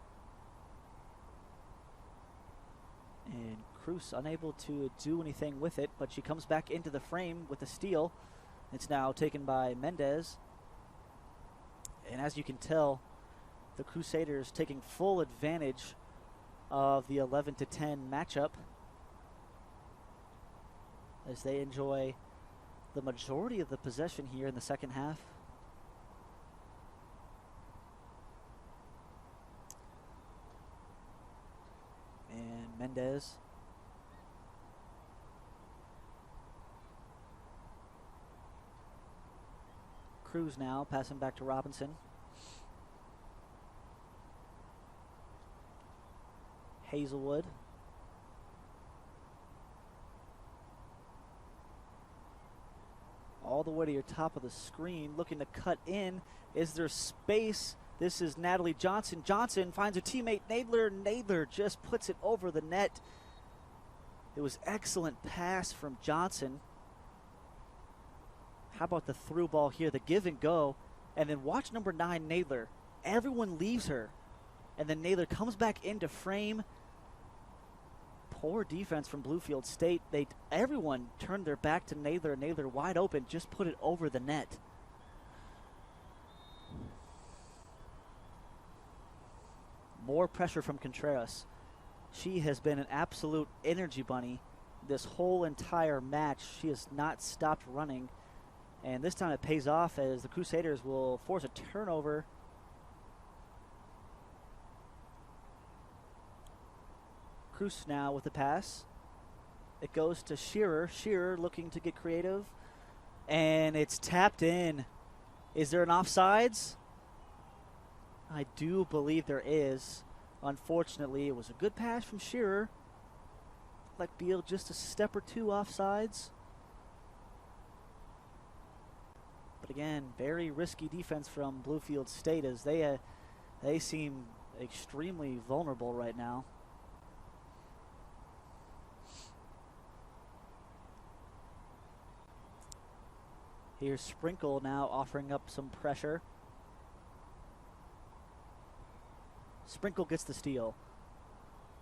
And Cruz unable to do anything with it, but she comes back into the frame with a steal. It's now taken by Mendez. And as you can tell, the Crusaders taking full advantage of the 11-10 matchup. as they enjoy the majority of the possession here in the second half. And Mendez. Cruz now passing back to Robinson. Hazelwood. All the way to your top of the screen, looking to cut in. Is there space? This is Natalie Johnson. Johnson finds a teammate, Nadler. Nadler just puts it over the net. It was excellent pass from Johnson. How about the through ball here, the give and go, and then watch number 9, Nadler. Everyone leaves her, and then Nadler comes back into frame. Poor defense from Bluefield State. Everyone turned their back to Nadler. Nadler wide open, just put it over the net. More pressure from Contreras. She has been an absolute energy bunny this whole entire match. She has not stopped running. And this time it pays off as the Crusaders will force a turnover. Cruz now with the pass. It goes to Shearer. Shearer looking to get creative. And it's tapped in. Is there an offsides? I do believe there is. Unfortunately, it was a good pass from Shearer. Like Beal just a step or two offsides. But again, very risky defense from Bluefield State as they seem extremely vulnerable right now. Here's Sprinkle now offering up some pressure. Sprinkle gets the steal.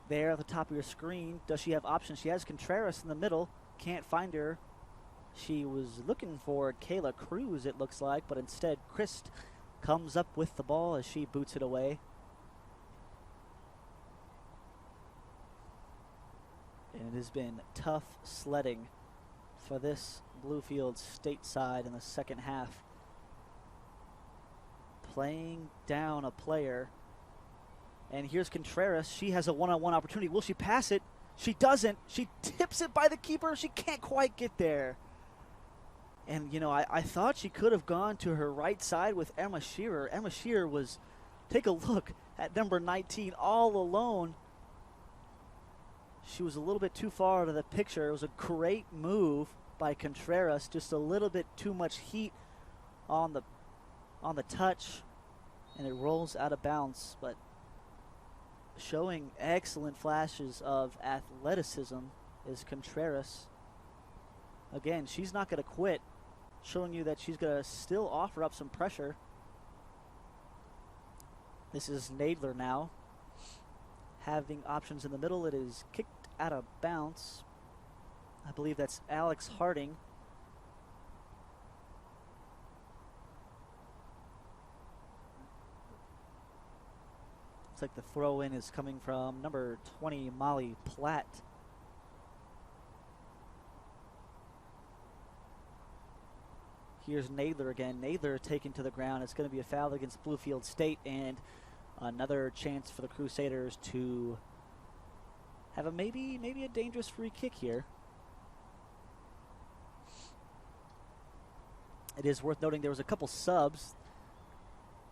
There at the top of your screen, does she have options? She has Contreras in the middle. Can't find her. She was looking for Kayla Cruz, it looks like, but instead Christ comes up with the ball as she boots it away. And it has been tough sledding for this Bluefield State side in the second half. Playing down a player. And here's Contreras. She has a one-on-one opportunity. Will she pass it? She doesn't. She tips it by the keeper. She can't quite get there. And, you know, I thought she could have gone to her right side with Emma Shearer. Emma Shearer was, take a look at number 19 all alone. She was a little bit too far out of the picture. It was a great move by Contreras. Just a little bit too much heat on the touch. And it rolls out of bounds. But showing excellent flashes of athleticism is Contreras. Again, she's not going to quit, showing you that she's going to still offer up some pressure. This is Nadler now, having options in the middle. It is kicked out of bounds. I believe that's Alex Harding. Looks like the throw-in is coming from number 20, Molly Platt. Here's Nadler again. Nadler taken to the ground. It's going to be a foul against Bluefield State and another chance for the Crusaders to have a maybe a dangerous free kick here. It is worth noting there was a couple subs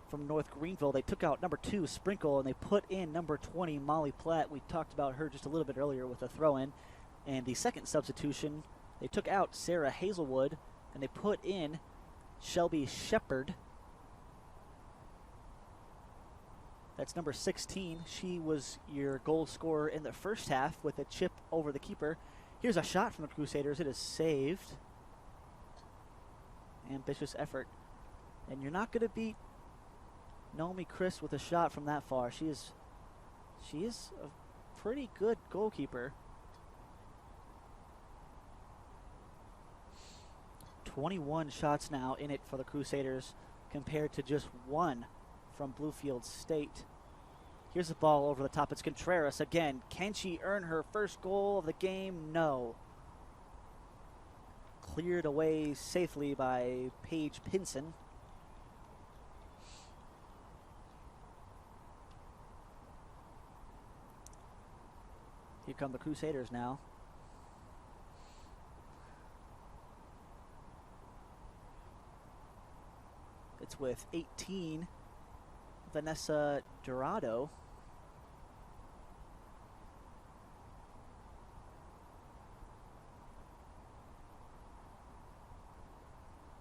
from North Greenville. They took out number 2, Sprinkle, and they put in number 20, Molly Platt. We talked about her just a little bit earlier with a throw-in. And the second substitution, they took out Sarah Hazelwood, and they put in Shelby Shepard. That's number 16. She was your goal scorer in the first half with a chip over the keeper. Here's a shot from the Crusaders. It is saved. Ambitious effort. And you're not going to beat Naomi Chris with a shot from that far. She is a pretty good goalkeeper. 21 shots now in it for the Crusaders compared to just 1 from Bluefield State. Here's the ball over the top. It's Contreras again. Can she earn her first goal of the game? No. cleared away safely by Paige Pinson. Here come the Crusaders now. It's with 18, Vanessa Dorado.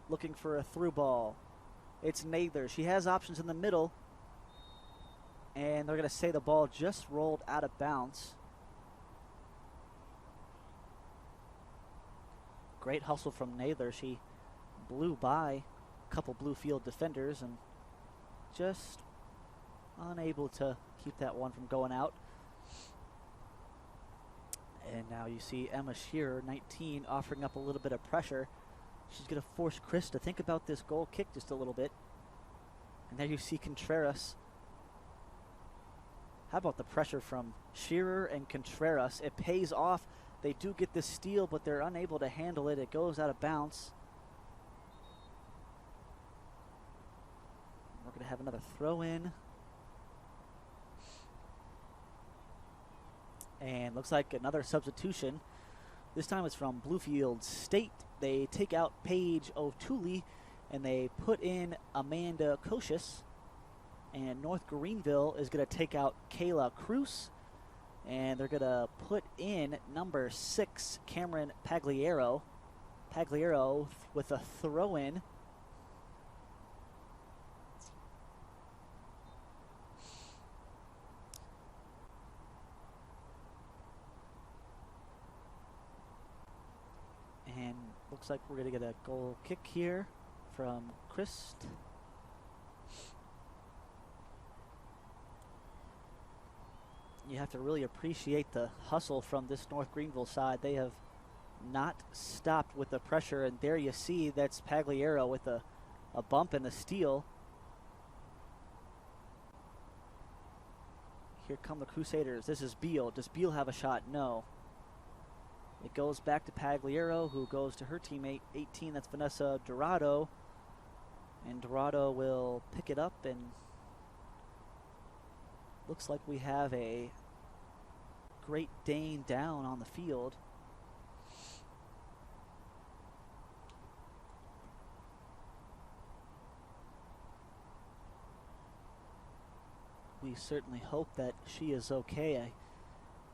Looking for a through ball. It's Nather. She has options in the middle. And they're going to say the ball just rolled out of bounds. Great hustle from Nather. She blew by a couple Bluefield defenders and just unable to keep that one from going out. And now you see Emma Shearer, 19, offering up a little bit of pressure. She's going to force Chris to think about this goal kick just a little bit. And there you see Contreras. How about the pressure from Shearer and Contreras? It pays off. They do get this steal, but they're unable to handle it. It goes out of bounds. We're going to have another throw in. And looks like another substitution. This time it's from Bluefield State. They take out Paige O'Toole and they put in Amanda Kocius. And North Greenville is going to take out Kayla Cruz. And they're going to put in number 6, Cameron Pagliaro. Pagliaro with a throw in. And looks like we're going to get a goal kick here from Christ. You have to really appreciate the hustle from this North Greenville side. They have not stopped with the pressure, and there you see that's Pagliaro with a bump and a steal. Here come the Crusaders. This is Beal. Does Beal have a shot? No. It goes back to Pagliaro, who goes to her teammate, 18. That's Vanessa Dorado. And Dorado will pick it up, and looks like we have a Great Dane down on the field. We certainly hope that she is okay. I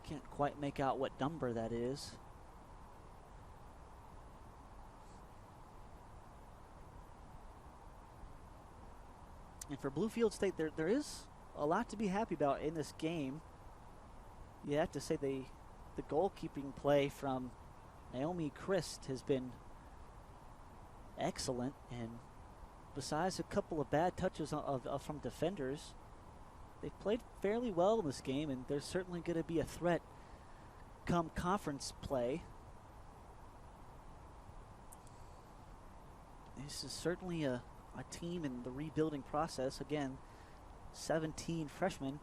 can't quite make out what number that is. And for Bluefield State, there is a lot to be happy about in this game. You have to say the goalkeeping play from Naomi Christ has been excellent, and besides a couple of bad touches from defenders, they've played fairly well in this game, and there's certainly going to be a threat come conference play. This is certainly a team in the rebuilding process. Again, 17 freshmen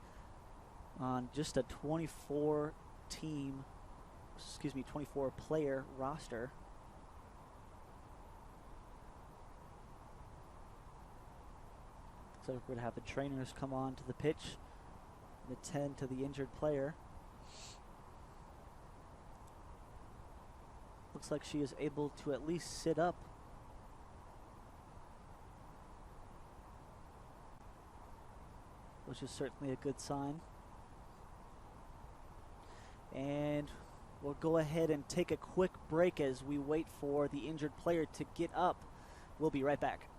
on just a 24 player roster. So we're going to have the trainers come on to the pitch and attend to the injured player. Looks like she is able to at least sit up. Which is certainly a good sign. And we'll go ahead and take a quick break as we wait for the injured player to get up. We'll be right back.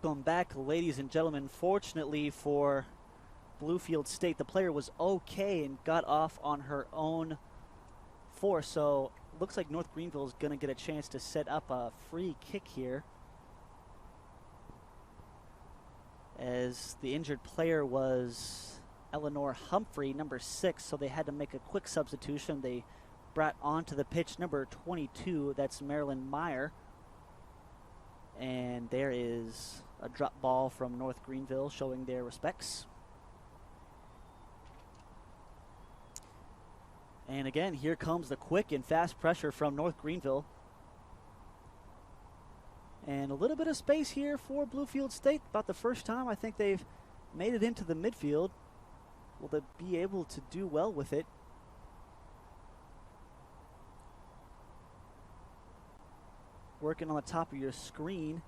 Welcome back, ladies and gentlemen. Fortunately for Bluefield State, the player was okay and got off on her own force. So looks like North Greenville is going to get a chance to set up a free kick here, as the injured player was Eleanor Humphrey, number 6, so they had to make a quick substitution. They brought onto the pitch number 22, that's Marilyn Meyer. And there is a drop ball from North Greenville showing their respects. And again, here comes the quick and fast pressure from North Greenville. And a little bit of space here for Bluefield State. About the first time I think they've made it into the midfield. Will they be able to do well with it? Working on the top of your screen,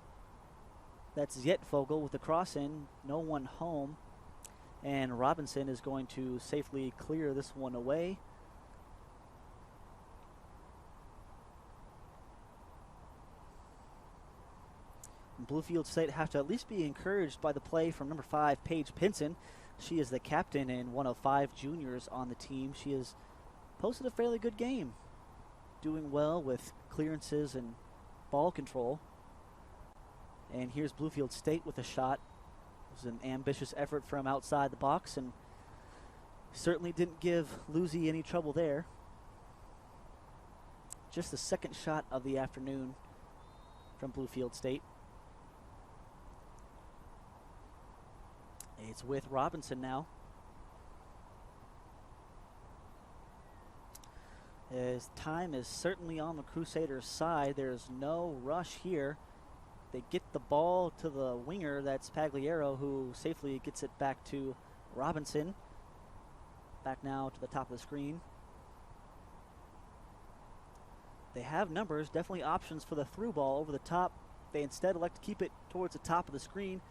that's Zetvogel with the cross in, no one home, and Robinson is going to safely clear this one away. Bluefield State have to at least be encouraged by the play from number 5, Paige Pinson. She is the captain and one of 5 juniors on the team. She has posted a fairly good game, doing well with clearances and ball control. And here's Bluefield State with a shot. It was an ambitious effort from outside the box and certainly didn't give Lucy any trouble there. Just the second shot of the afternoon from Bluefield State. It's with Robinson now. As time is certainly on the Crusaders' side, there's no rush here. They get the ball to the winger, that's Pagliaro, who safely gets it back to Robinson. Back now to the top of the screen. They have numbers, definitely options for the through ball over the top. They instead elect to keep it towards the top of the screen.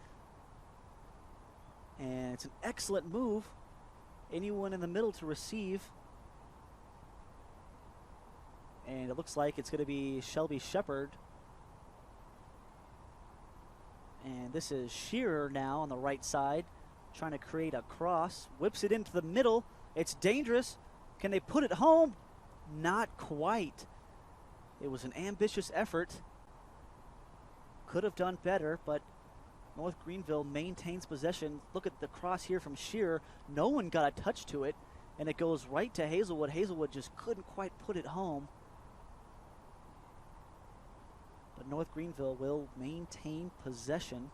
And it's an excellent move. Anyone in the middle to receive. And it looks like it's going to be Shelby Shepard. And this is Shearer now on the right side, trying to create a cross. Whips it into the middle. It's dangerous. Can they put it home? Not quite. It was an ambitious effort. Could have done better, but North Greenville maintains possession. Look at the cross here from Shearer. No one got a touch to it, and it goes right to Hazelwood. Hazelwood just couldn't quite put it home. But North Greenville will maintain possession.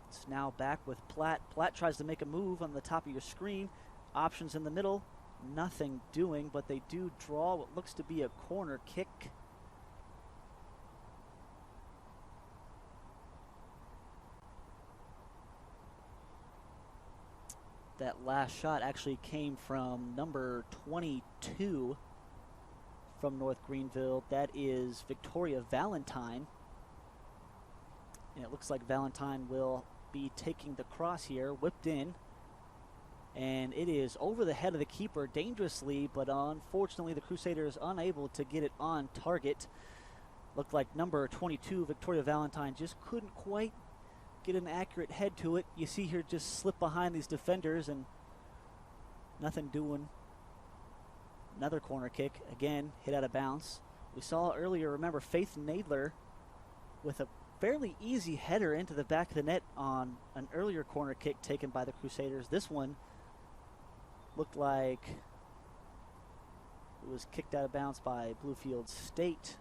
It's now back with Platt. Platt tries to make a move on the top of your screen. Options in the middle. Nothing doing, but they do draw what looks to be a corner kick. That last shot actually came from number 22 from North Greenville. That is Victoria Valentine. And it looks like Valentine will be taking the cross here, whipped in. And it is over the head of the keeper dangerously, but unfortunately the Crusaders unable to get it on target. Looked like number 22, Victoria Valentine, just couldn't quite get an accurate head to it. You see her just slip behind these defenders and nothing doing. Another corner kick, again, hit out of bounds. We saw earlier, remember, Faith Nadler with a fairly easy header into the back of the net on an earlier corner kick taken by the Crusaders. This one looked like it was kicked out of bounds by Bluefield State,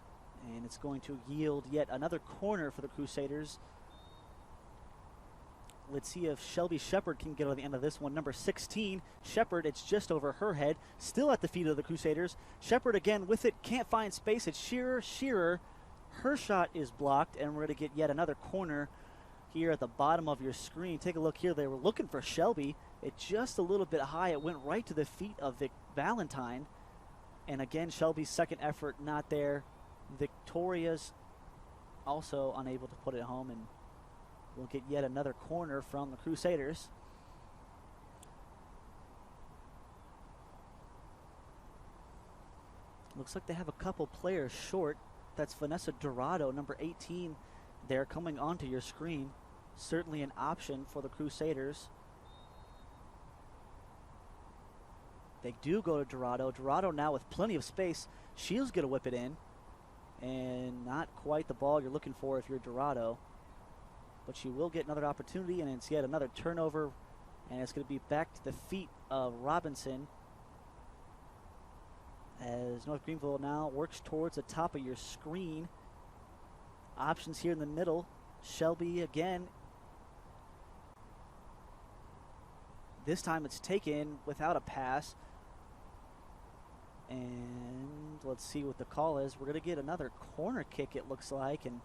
and it's going to yield yet another corner for the Crusaders. Let's see if Shelby Shepard can get on the end of this one. Number 16, Shepard, it's just over her head. Still at the feet of the Crusaders. Shepard again with it, can't find space. It's Shearer. Shearer, her shot is blocked, and we're going to get yet another corner here at the bottom of your screen. Take a look here. They were looking for Shelby. It's just a little bit high. It went right to the feet of Valentine. And again, Shelby's second effort not there. Victoria's also unable to put it home, and we'll get yet another corner from the Crusaders. Looks like they have a couple players short. That's Vanessa Dorado, number 18, there coming onto your screen. Certainly an option for the Crusaders. They do go to Dorado. Dorado now with plenty of space. She's going to whip it in. And not quite the ball you're looking for if you're Dorado. But she will get another opportunity, and it's yet another turnover. And it's going to be back to the feet of Robinson, as North Greenville now works towards the top of your screen. Options here in the middle. Shelby again. This time it's taken without a pass. And let's see what the call is. We're going to get another corner kick, it looks like. And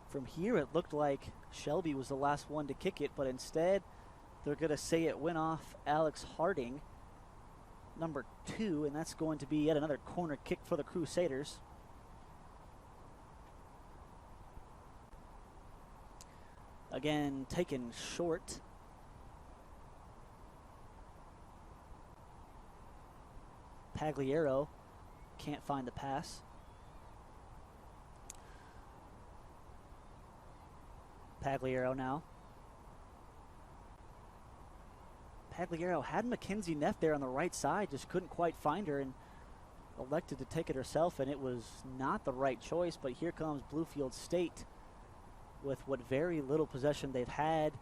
from here, it looked like Shelby was the last one to kick it, but instead, they're going to say it went off Alex Harding, number 2, and that's going to be yet another corner kick for the Crusaders. Again, taken short. Pagliaro can't find the pass. Pagliaro now. Pagliaro had Mackenzie Neff there on the right side, just couldn't quite find her and elected to take it herself, and it was not the right choice. But here comes Bluefield State with what very little possession they've had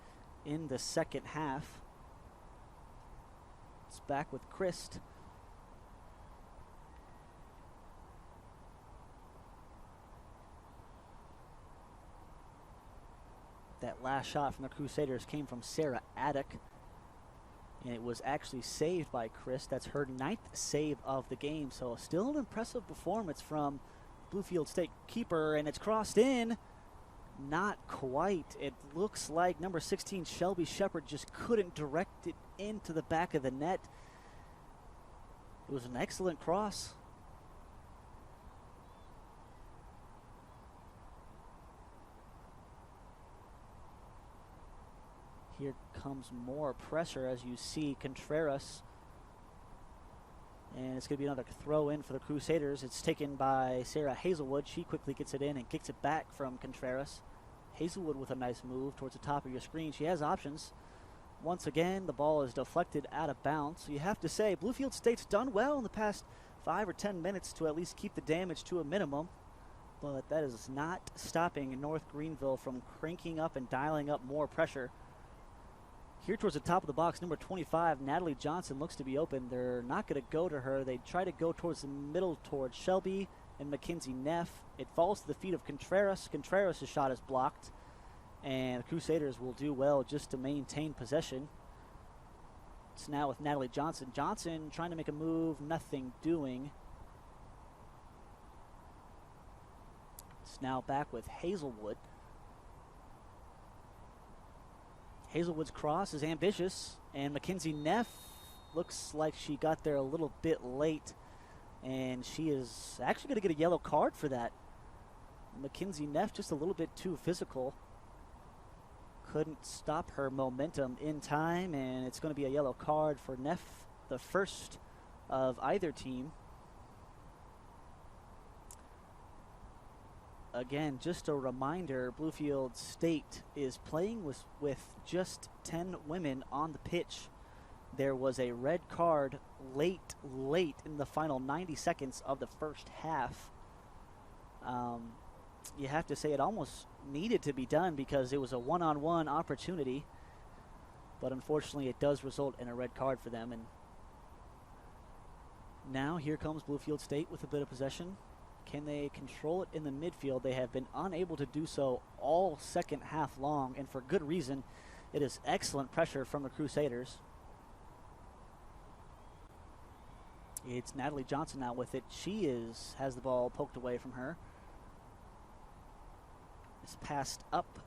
in the second half. It's back with Christ. That last shot from the Crusaders came from Sarah Addick, and it was actually saved by Chris. That's her 9th save of the game, so still an impressive performance from Bluefield State keeper, and it's crossed in. Not quite. It looks like number 16 Shelby Shepard just couldn't direct it into the back of the net. It was an excellent cross. Here comes more pressure as you see Contreras. And it's going to be another throw in for the Crusaders. It's taken by Sarah Hazelwood. She quickly gets it in and kicks it back from Contreras. Hazelwood with a nice move towards the top of your screen. She has options. Once again, the ball is deflected out of bounds. So you have to say, Bluefield State's done well in the past 5 or 10 minutes to at least keep the damage to a minimum. But that is not stopping North Greenville from cranking up and dialing up more pressure. Here towards the top of the box, number 25, Natalie Johnson looks to be open. They're not going to go to her. They try to go towards the middle towards Shelby and Mackenzie Neff. It falls to the feet of Contreras. Contreras' shot is blocked, and the Crusaders will do well just to maintain possession. It's now with Natalie Johnson. Johnson trying to make a move, nothing doing. It's now back with Hazelwood. Hazelwood's cross is ambitious, and Mackenzie Neff looks like she got there a little bit late, and she is actually going to get a yellow card for that. Mackenzie Neff just a little bit too physical. Couldn't stop her momentum in time, and it's going to be a yellow card for Neff, the first of either team. Again, just a reminder, Bluefield State is playing with just 10 women on the pitch. There was a red card late in the final 90 seconds of the first half. You have to say it almost needed to be done because it was a one-on-one opportunity. But unfortunately, it does result in a red card for them. And now here comes Bluefield State with a bit of possession. Can they control it in the midfield? They have been unable to do so all second half long, and for good reason. It is excellent pressure from the Crusaders. It's Natalie Johnson now with it. She has the ball poked away from her. It's passed up.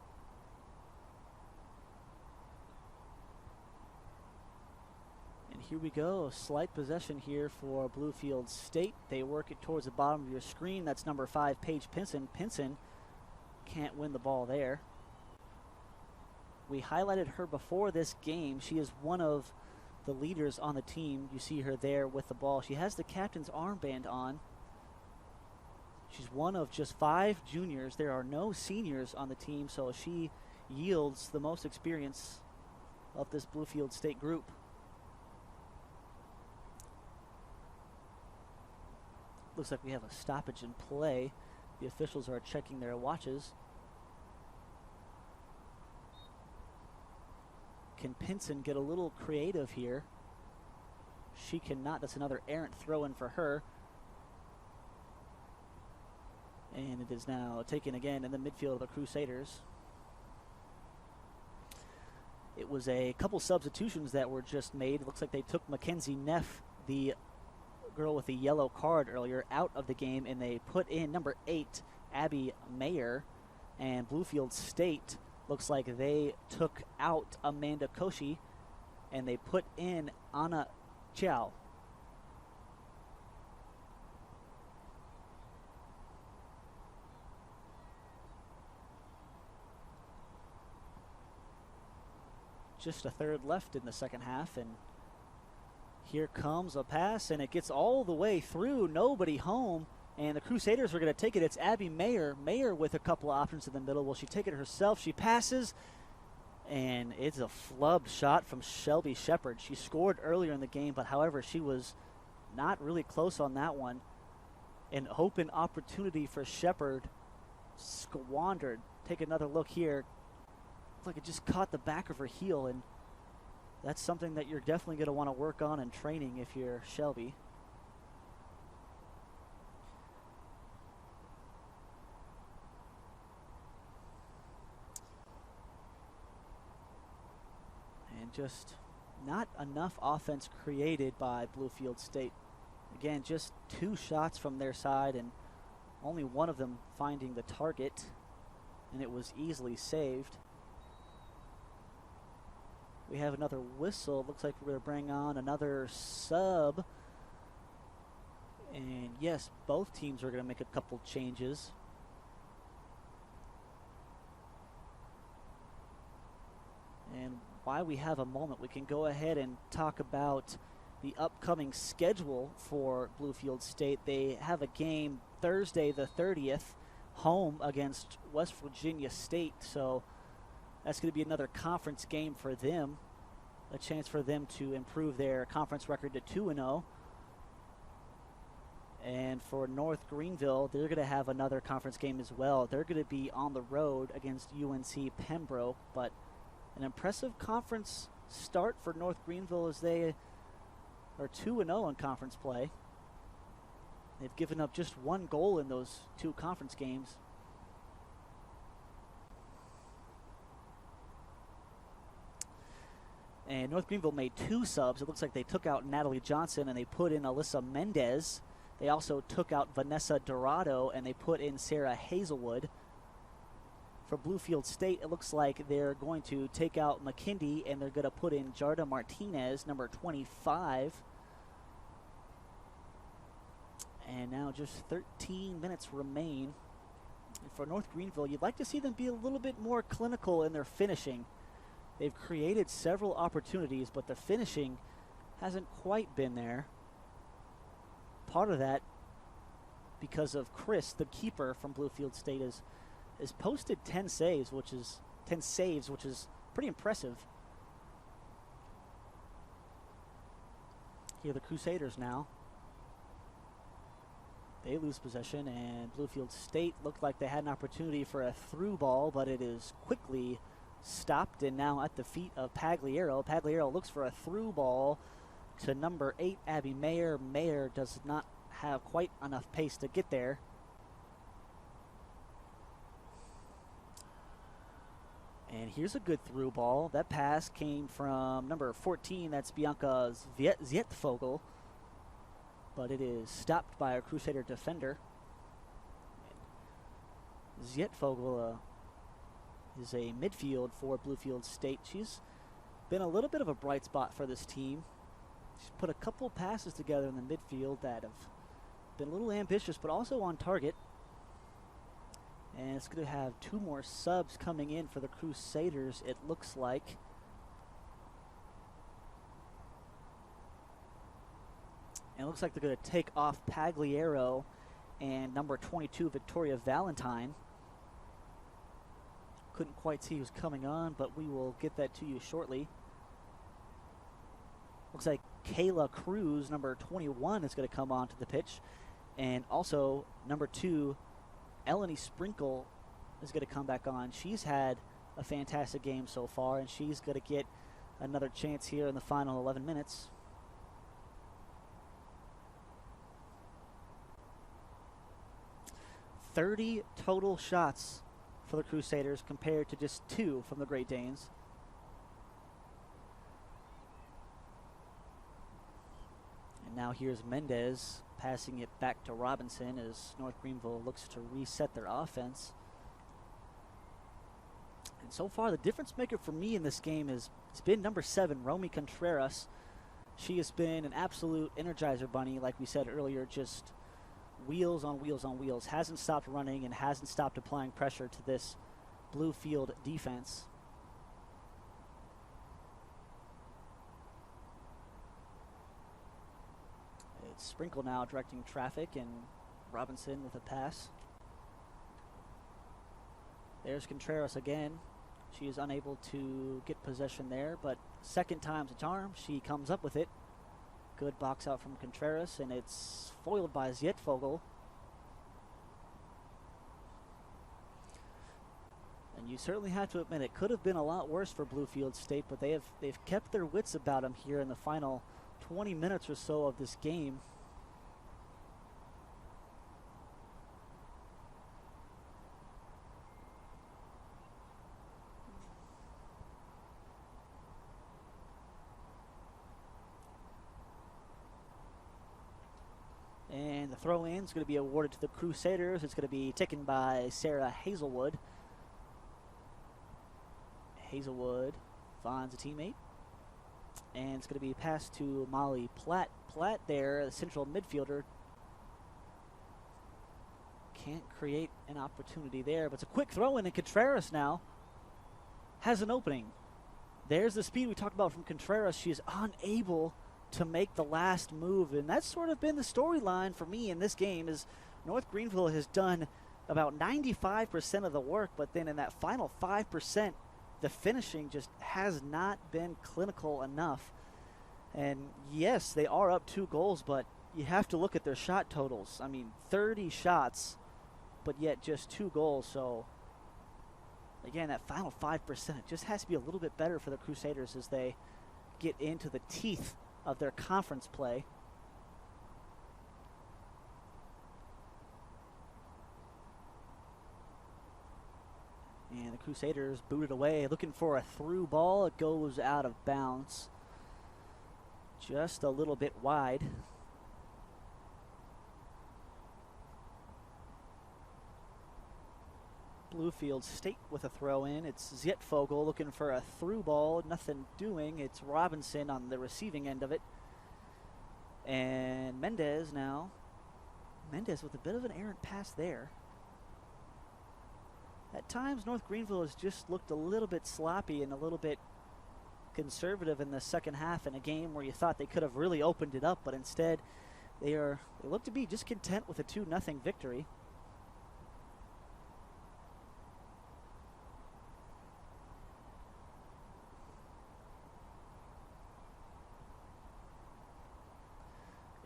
And here we go, slight possession here for Bluefield State. They work it towards the bottom of your screen. That's number 5, Paige Pinson. Pinson can't win the ball there. We highlighted her before this game. She is one of the leaders on the team. You see her there with the ball. She has the captain's armband on. She's one of just 5 juniors. There are no seniors on the team, so she yields the most experience of this Bluefield State group. Looks like we have a stoppage in play. The officials are checking their watches. Can Pinson get a little creative here? She cannot. That's another errant throw-in for her. And it is now taken again in the midfield of the Crusaders. It was a couple substitutions that were just made. It looks like they took Mackenzie Neff, the girl with the yellow card earlier, out of the game, and they put in number 8, Abby Mayer. And Bluefield State looks like they took out Amanda Koshi, and they put in Anna Chow. Just a third left in the second half, and here comes a pass, and it gets all the way through, nobody home, and the Crusaders are going to take it. It's Abby Mayer. Mayer with a couple of options in the middle. Will she take it herself? She passes, and it's a flubbed shot from Shelby Shepard. She scored earlier in the game, but however, she was not really close on that one. An open opportunity for Shepard, squandered. Take another look here. Like it just caught the back of her heel, and that's something that you're definitely going to want to work on in training if you're Shelby. And just not enough offense created by Bluefield State. Again, just 2 shots from their side, and only one of them finding the target, and it was easily saved. We have another whistle. Looks like we're going to bring on another sub. And yes, both teams are going to make a couple changes. And while we have a moment, we can go ahead and talk about the upcoming schedule for Bluefield State. They have a game Thursday the 30th, home against West Virginia State. So that's going to be another conference game for them, a chance for them to improve their conference record to 2-0. And for North Greenville, they're going to have another conference game as well. They're going to be on the road against UNC Pembroke, but an impressive conference start for North Greenville as they are 2-0 in conference play. They've given up just 1 goal in those 2 conference games. And North Greenville made 2 subs. It looks like they took out Natalie Johnson and they put in Alyssa Mendez. They also took out Vanessa Dorado and they put in Sarah Hazelwood. For Bluefield State, it looks like they're going to take out McKindy and they're going to put in Jarda Martinez, number 25. And now just 13 minutes remain. And for North Greenville, you'd like to see them be a little bit more clinical in their finishing. They've created several opportunities, but the finishing hasn't quite been there. Part of that because of Chris, the keeper from Bluefield State, has posted 10 saves, which is pretty impressive. Here are the Crusaders now. They lose possession, and Bluefield State looked like they had an opportunity for a through ball, but it is quickly stopped and now at the feet of Pagliaro. Pagliaro looks for a through ball to number 8, Abby Mayer. Mayer does not have quite enough pace to get there. And here's a good through ball. That pass came from number 14, that's Bianca Zietvogel. But it is stopped by a Crusader defender. Zietvogel is a midfield for Bluefield State. She's been a little bit of a bright spot for this team. She's put a couple passes together in the midfield that have been a little ambitious, but also on target. And it's going to have 2 more subs coming in for the Crusaders, it looks like. And it looks like they're going to take off Pagliaro and number 22, Victoria Valentine. Couldn't quite see who's coming on, but we will get that to you shortly. Looks like Kayla Cruz, number 21, is going to come onto the pitch. And also, number 2, Eleni Sprinkle is going to come back on. She's had a fantastic game so far, and she's going to get another chance here in the final 11 minutes. "30 total shots for the Crusaders compared to just 2 from the Great Danes. And now here's Mendez passing it back to Robinson as North Greenville looks to reset their offense. And so far, the difference maker for me in this game has been number 7, Romy Contreras. She has been an absolute energizer bunny, like we said earlier, just wheels on wheels on wheels. Hasn't stopped running and hasn't stopped applying pressure to this Bluefield defense. It's Sprinkle now directing traffic, and Robinson with a pass. There's Contreras again. She is unable to get possession there, but second time's a charm. She comes up with it. Good box out from Contreras, and it's foiled by Zietfogel. And you certainly have to admit it could have been a lot worse for Bluefield State, but they've kept their wits about them here in the final 20 minutes or so of this game. And the throw-in is going to be awarded to the Crusaders. It's going to be taken by Sarah Hazelwood. Hazelwood finds a teammate. And it's going to be passed to Molly Platt. Platt there, the central midfielder. Can't create an opportunity there, but it's a quick throw-in, and Contreras now has an opening. There's the speed we talked about from Contreras. She is unable to make the last move, and that's sort of been the storyline for me in this game. Is North Greenville has done about 95% of the work, but then in that final 5%, the finishing just has not been clinical enough. And yes, they are up 2 goals, but you have to look at their shot totals. I mean, 30 shots, but yet just 2 goals. So again, that final 5% it just has to be a little bit better for the Crusaders as they get into the teeth of their conference play. And the Crusaders booted away, looking for a through ball. It goes out of bounds, just a little bit wide. Bluefield State with a throw in. It's Zietfogel looking for a through ball. Nothing doing. It's Robinson on the receiving end of it. And Mendez now. Mendez with a bit of an errant pass there. At times, North Greenville has just looked a little bit sloppy and a little bit conservative in the second half in a game where you thought they could have really opened it up, but instead they look to be just content with a 2-0 victory.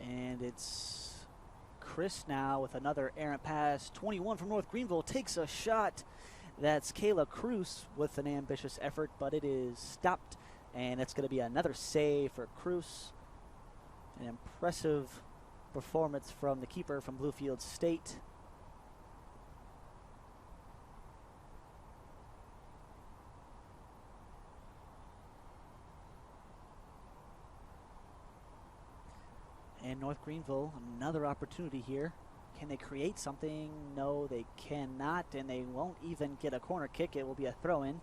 And it's Chris now with another errant pass. 21 from North Greenville takes a shot. That's Kayla Cruz with an ambitious effort, but it is stopped. And it's going to be another save for Cruz. An impressive performance from the keeper from Bluefield State. And North Greenville, another opportunity here. Can they create something? No, they cannot, and they won't even get a corner kick. It will be a throw-in.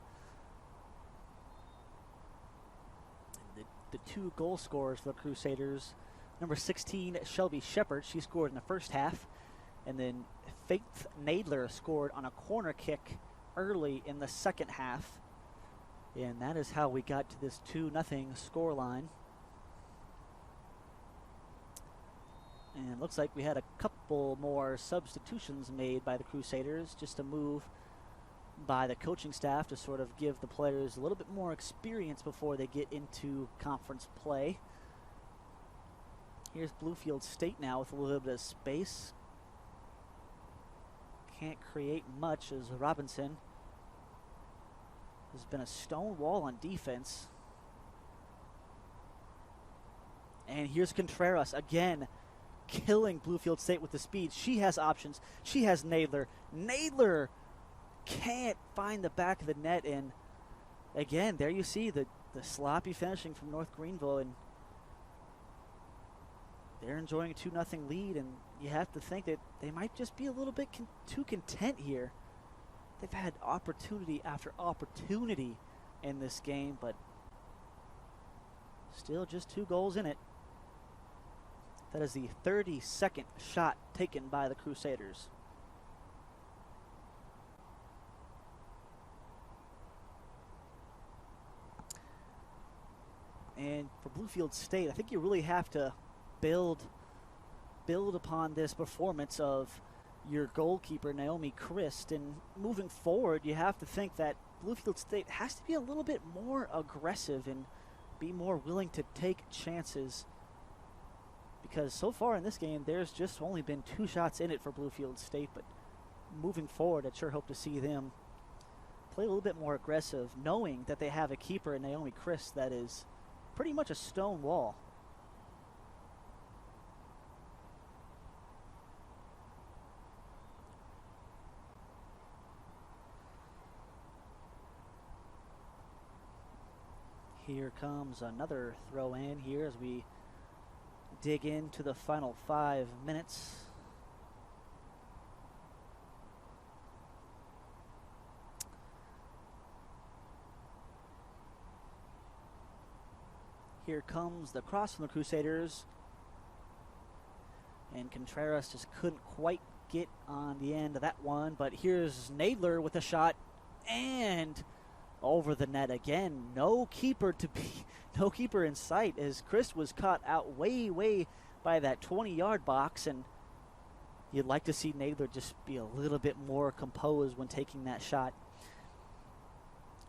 The 2 goal scorers for the Crusaders. Number 16, Shelby Shepard. She scored in the first half. And then Faith Nadler scored on a corner kick early in the second half. And that is how we got to this 2-0 scoreline. And it looks like we had a couple more substitutions made by the Crusaders, just a move by the coaching staff to sort of give the players a little bit more experience before they get into conference play. Here's Bluefield State now with a little bit of space. Can't create much as Robinson has been a stone wall on defense. And here's Contreras again, killing Bluefield State with the speed. She has options. She has Nadler. Nadler can't find the back of the net. And again, there you see the sloppy finishing from North Greenville. And they're enjoying a 2-0 lead. And you have to think that they might just be a little bit too content here. They've had opportunity after opportunity in this game, but still just 2 goals in it. That is the 32nd shot taken by the Crusaders. And for Bluefield State, I think you really have to build upon this performance of your goalkeeper, Naomi Christ. And moving forward, you have to think that Bluefield State has to be a little bit more aggressive and be more willing to take chances. Because so far in this game, there's just only been 2 shots in it for Bluefield State. But moving forward, I'd sure hope to see them play a little bit more aggressive, knowing that they have a keeper in Naomi Christ that is pretty much a stone wall. Here comes another throw in here as we dig into the final 5 minutes. Here comes the cross from the Crusaders. And Contreras just couldn't quite get on the end of that one. But here's Nadler with a shot. And over the net again. No keeper in sight as Chris was caught out way by that 20-yard box. And you'd like to see Nadler just be a little bit more composed when taking that shot.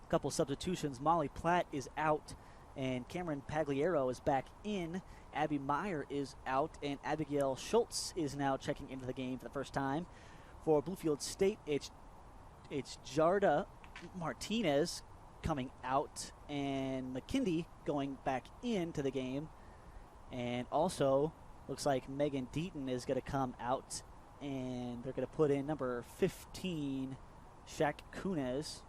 A couple substitutions. Molly Platt is out. And Cameron Pagliaro is back in. Abby Meyer is out. And Abigail Schultz is now checking into the game for the first time. For Bluefield State, it's Jarda Martinez coming out. And McKindy going back into the game. And also, looks like Megan Deaton is going to come out. And they're going to put in number 15, Shaq Kunez.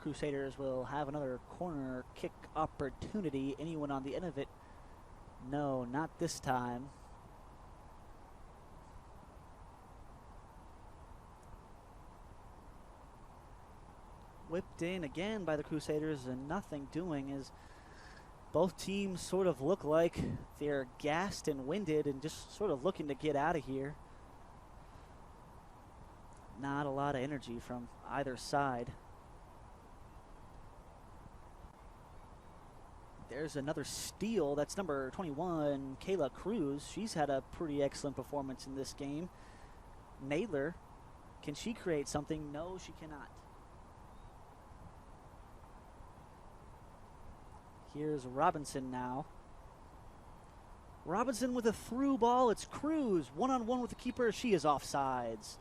Crusaders will have another corner kick opportunity. Anyone on the end of it? No, not this time. Whipped in again by the Crusaders and nothing doing as both teams sort of look like they're gassed and winded and just sort of looking to get out of here. Not a lot of energy from either side. There's another steal. That's number 21, Kayla Cruz. She's had a pretty excellent performance in this game. Nadler, can she create something? No, she cannot. Here's Robinson now. Robinson with a through ball. It's Cruz. One-on-one with the keeper. She is offsides.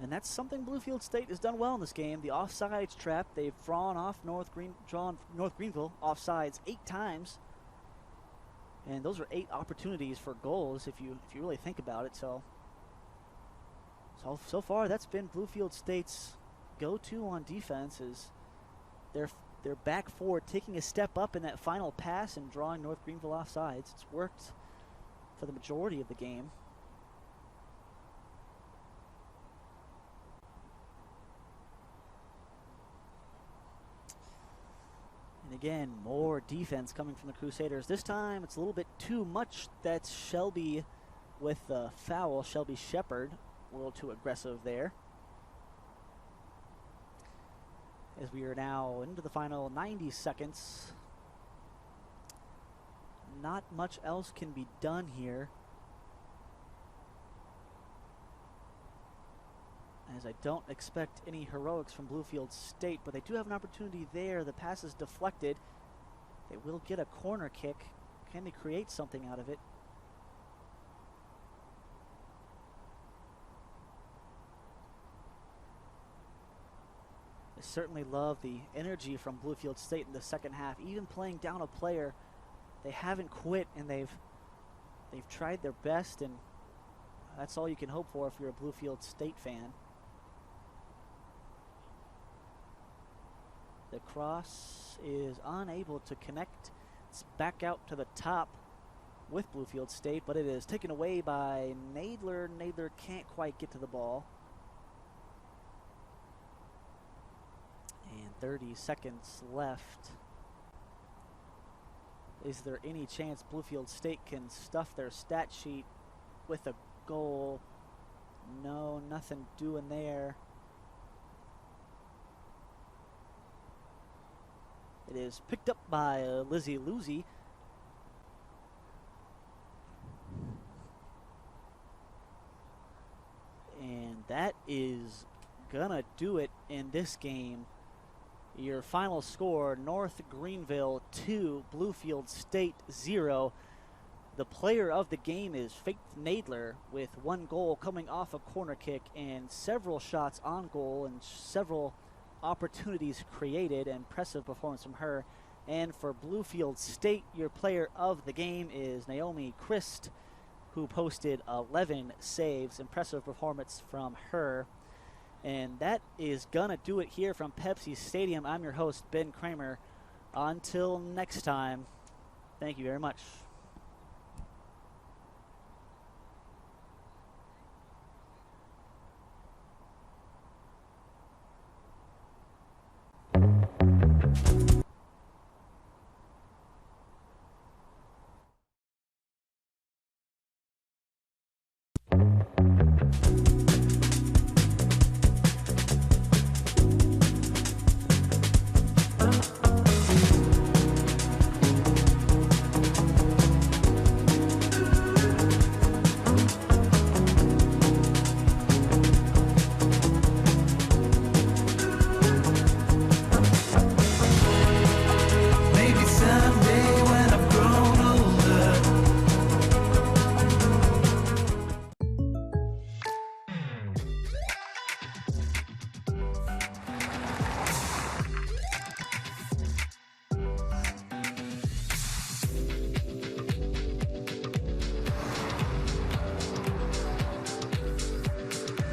And that's something Bluefield State has done well in this game. The offsides trap. They've drawn North Greenville offsides 8 times. And those are 8 opportunities for goals if you really think about it. So far that's been Bluefield State's go-to on defense is their back four taking a step up in that final pass and drawing North Greenville offsides. It's worked for the majority of the game. And again, more defense coming from the Crusaders. This time it's a little bit too much. That's Shelby with the foul. Shelby Shepard, a little too aggressive there. as we are now into the final 90 seconds. Not much else can be done here, as I don't expect any heroics from Bluefield State, but they do have an opportunity there. The pass is deflected. They will get a corner kick. Can they create something out of it? I certainly love the energy from Bluefield State in the second half. Even playing down a player, they haven't quit, and they've tried their best, and that's all you can hope for if you're a Bluefield State fan. The cross is unable to connect. It's back out to the top with Bluefield State, but it is taken away by Nadler. Nadler can't quite get to the ball. And 30 seconds left. Is there any chance Bluefield State can stuff their stat sheet with a goal? No, nothing doing there. It is picked up by Lizzie Lucy. And that is gonna do it in this game. Your final score, North Greenville 2, Bluefield State 0. The player of the game is Faith Nadler, with 1 goal coming off a corner kick and several shots on goal and several opportunities created. Impressive performance from her. And for Bluefield State, your player of the game is Naomi Christ, who posted 11 saves. Impressive performance from her. And that is gonna do it here from Pepsi Stadium. I'm your host, Ben Kramer. Until next time, thank you very much.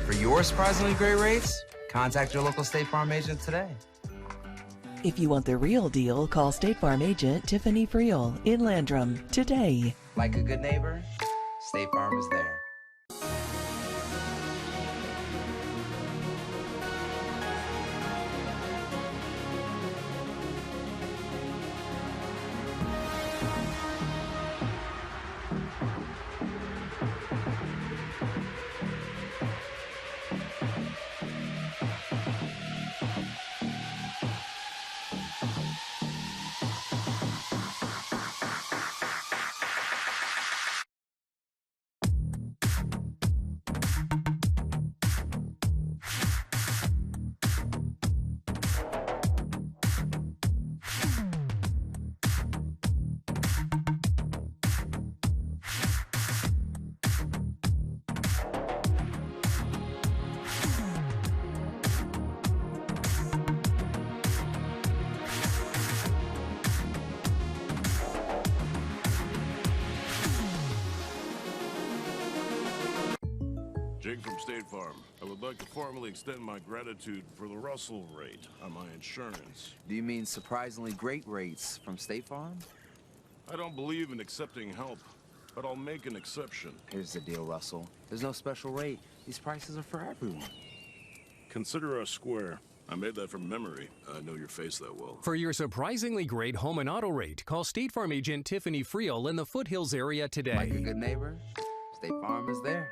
For your surprisingly great rates, contact your local State Farm agent today. If you want the real deal, call State Farm agent Tiffany Friel in Landrum today. Like a good neighbor, State Farm is there. Jake from State Farm. I would like to formally extend my gratitude for the Russell rate on my insurance. Do you mean surprisingly great rates from State Farm? I don't believe in accepting help, but I'll make an exception. Here's the deal, Russell. There's no special rate. These prices are for everyone. Consider us square. I made that from memory. I know your face that well. For your surprisingly great home and auto rate, call State Farm agent Tiffany Friel in the Foothills area today. Like a good neighbor, State Farm is there.